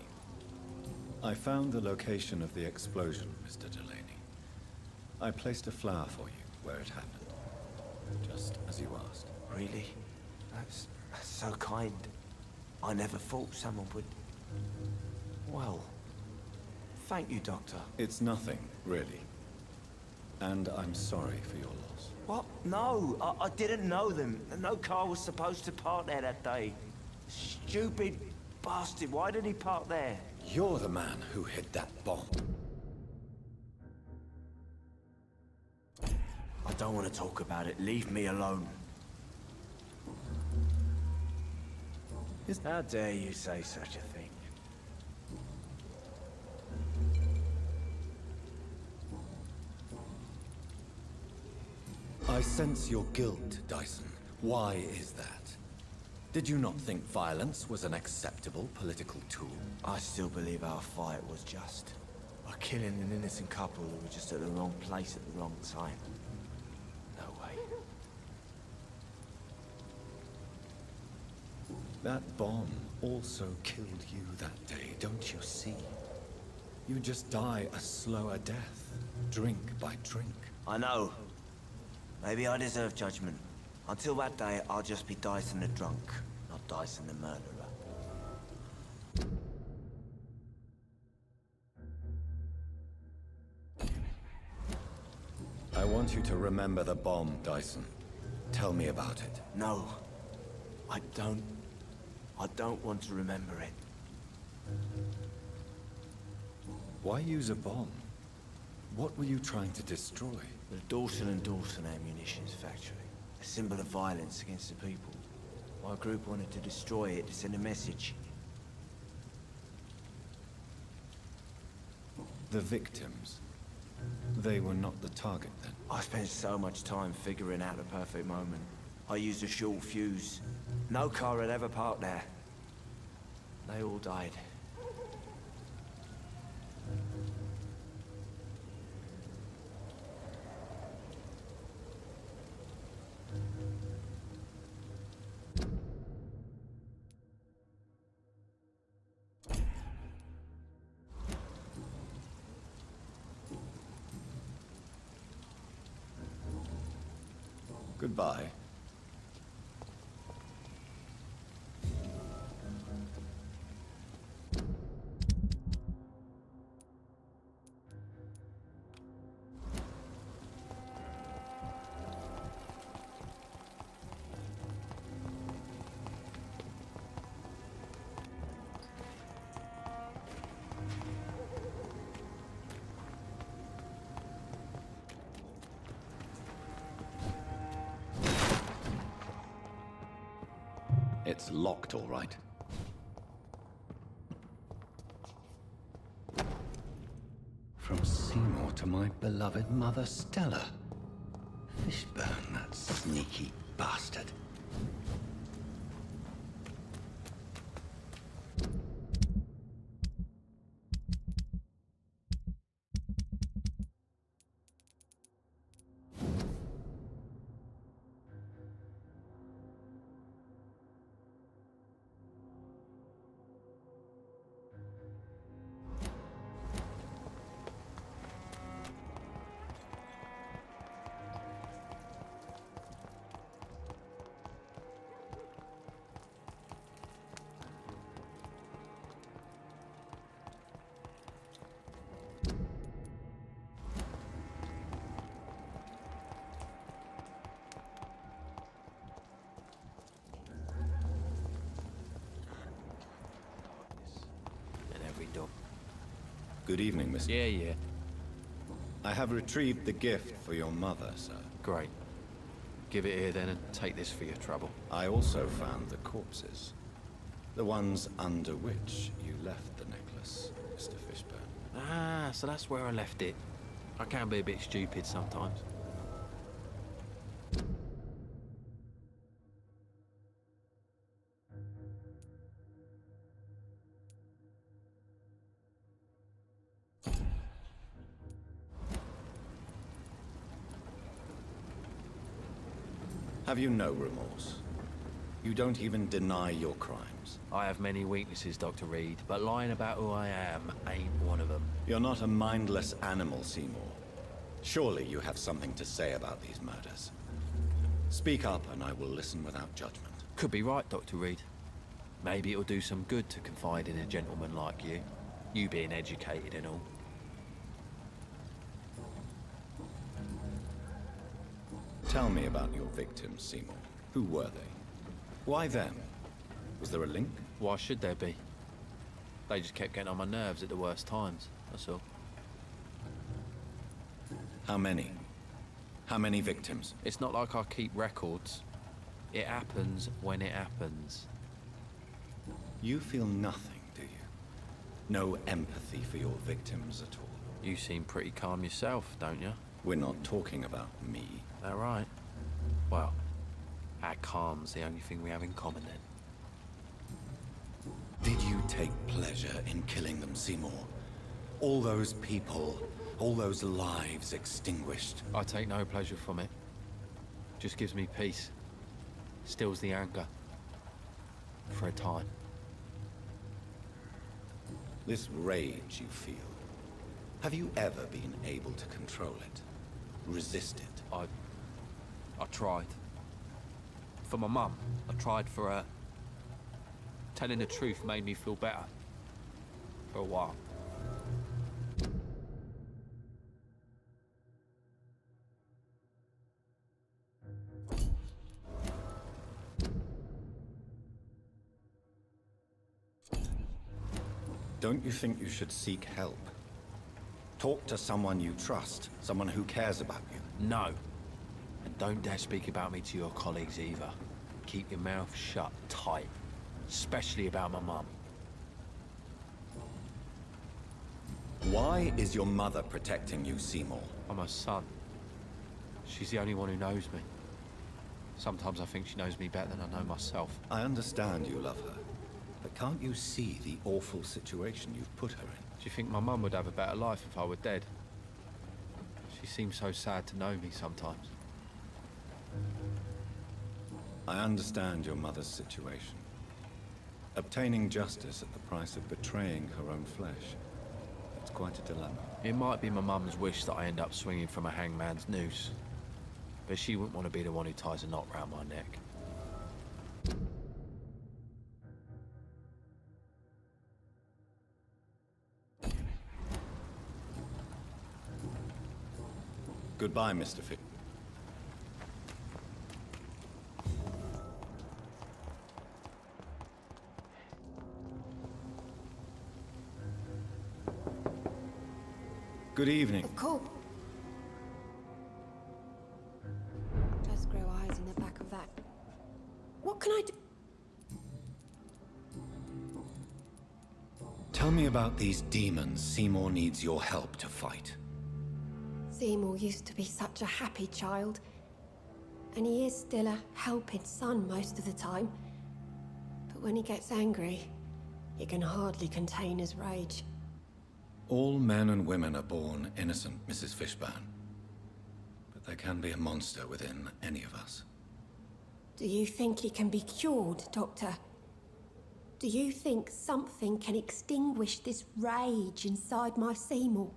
I found the location of the explosion, Mr. Delaney. I placed a flower for you where it happened, just as you asked. Really? That's so kind. I never thought someone would... Well, thank you, Doctor. It's nothing, really. And I'm sorry for your loss. What? No, I didn't know them. No car was supposed to park there that day. Stupid bastard, why did he park there? You're the man who hid that bomb. I don't want to talk about it. Leave me alone. How dare you say such a thing? I sense your guilt, Dyson. Why is that? Did you not think violence was an acceptable political tool? I still believe our fight was just. By killing an innocent couple who were just at the wrong place at the wrong time. No way. That bomb also killed you that day, don't you see? You just die a slower death, drink by drink. I know. Maybe I deserve judgment. Until that day, I'll just be Dyson the drunk, not Dyson the murderer. I want you to remember the bomb, Dyson. Tell me about it. No. I don't want to remember it. Why use a bomb? What were you trying to destroy? The Dawson and Dawson ammunitions factory. A symbol of violence against the people. My group wanted to destroy it to send a message. The victims. They were not the target then. I spent so much time figuring out the perfect moment. I used a short fuse. No car had ever parked there. They all died. Goodbye. It's locked, all right. From Seymour to my beloved mother, Stella. Fishburne, that sneaky bastard. Good evening, Mr. Yeah. I have retrieved the gift for your mother, sir. Great. Give it here then and take this for your trouble. I also found the corpses. The ones under which you left the necklace, Mr. Fishburne. Ah, so that's where I left it. I can be a bit stupid sometimes. Have you no remorse? You don't even deny your crimes. I have many weaknesses, Dr. Reed, but lying about who I am ain't one of them. You're not a mindless animal, Seymour. Surely you have something to say about these murders. Speak up and I will listen without judgment. Could be right, Dr. Reed. Maybe it'll do some good to confide in a gentleman like you. You being educated and all. Tell me about your victims, Seymour. Who were they? Why them? Was there a link? Why should there be? They just kept getting on my nerves at the worst times, that's all. How many? How many victims? It's not like I keep records. It happens when it happens. You feel nothing, do you? No empathy for your victims at all? You seem pretty calm yourself, don't you? We're not talking about me. That right? Well, our calm's the only thing we have in common then. Did you take pleasure in killing them, Seymour? All those people, all those lives extinguished. I take no pleasure from it. Just gives me peace. Stills the anger. For a time. This rage you feel, have you ever been able to control it? Resist it? I tried. For my mum, I tried for her. Telling the truth made me feel better. For a while. Don't you think you should seek help? Talk to someone you trust, someone who cares about you. No. And don't dare speak about me to your colleagues either. Keep your mouth shut tight. Especially about my mum. Why is your mother protecting you, Seymour? I'm her son. She's the only one who knows me. Sometimes I think she knows me better than I know myself. I understand you love her, but can't you see the awful situation you've put her in? Do you think my mum would have a better life if I were dead? She seems so sad to know me sometimes. I understand your mother's situation. Obtaining justice at the price of betraying her own flesh. It's quite a dilemma. It might be my mum's wish that I end up swinging from a hangman's noose. But she wouldn't want to be the one who ties a knot round my neck. Goodbye, Mr. Fick. Good evening. Of course. Just grow eyes in the back of that. What can I do? Tell me about these demons Seymour needs your help to fight. Seymour used to be such a happy child. And he is still a helping son most of the time. But when he gets angry, he can hardly contain his rage. All men and women are born innocent, Mrs. Fishburne. But there can be a monster within any of us. Do you think he can be cured, Doctor? Do you think something can extinguish this rage inside my Seymour?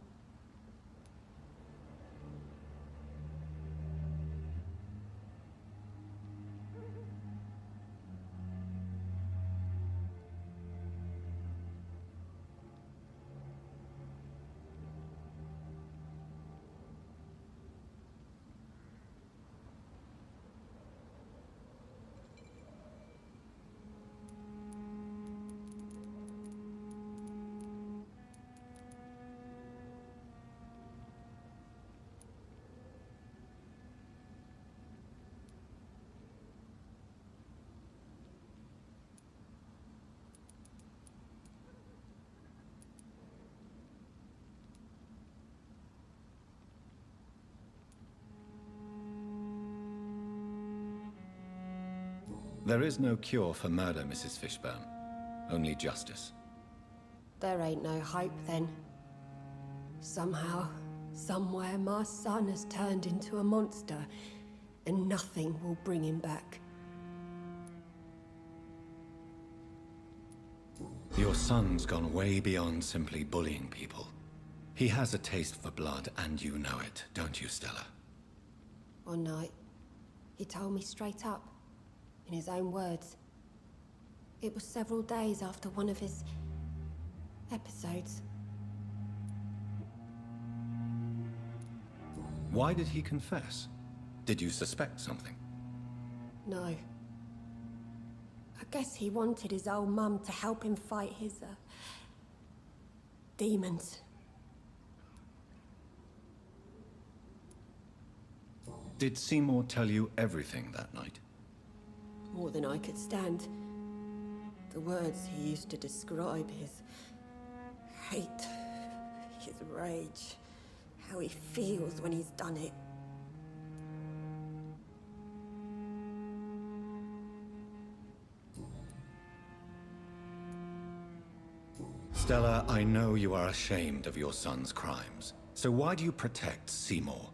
There is no cure for murder, Mrs. Fishburne. Only justice. There ain't no hope then. Somehow, somewhere, my son has turned into a monster, and nothing will bring him back. Your son's gone way beyond simply bullying people. He has a taste for blood, and you know it, don't you, Stella? One night, he told me straight up, in his own words. It was several days after one of his episodes. Why did he confess? Did you suspect something? No. I guess he wanted his old mum to help him fight his, demons. Did Seymour tell you everything that night? More than I could stand. The words he used to describe his hate, his rage, how he feels when he's done it. Stella, I know you are ashamed of your son's crimes. So why do you protect Seymour?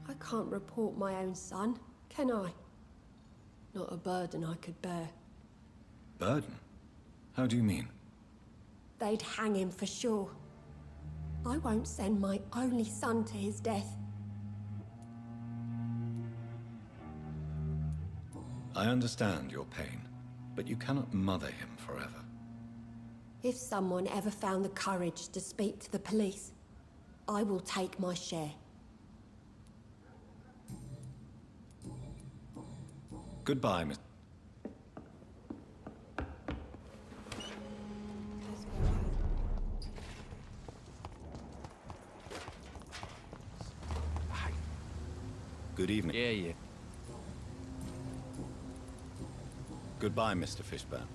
I can't report my own son, can I? Not a burden I could bear. Burden? How do you mean? They'd hang him for sure. I won't send my only son to his death. I understand your pain, but you cannot mother him forever. If someone ever found the courage to speak to the police, I will take my share. Goodbye, Miss... Good evening. Yeah. Goodbye, Mr. Fishburne.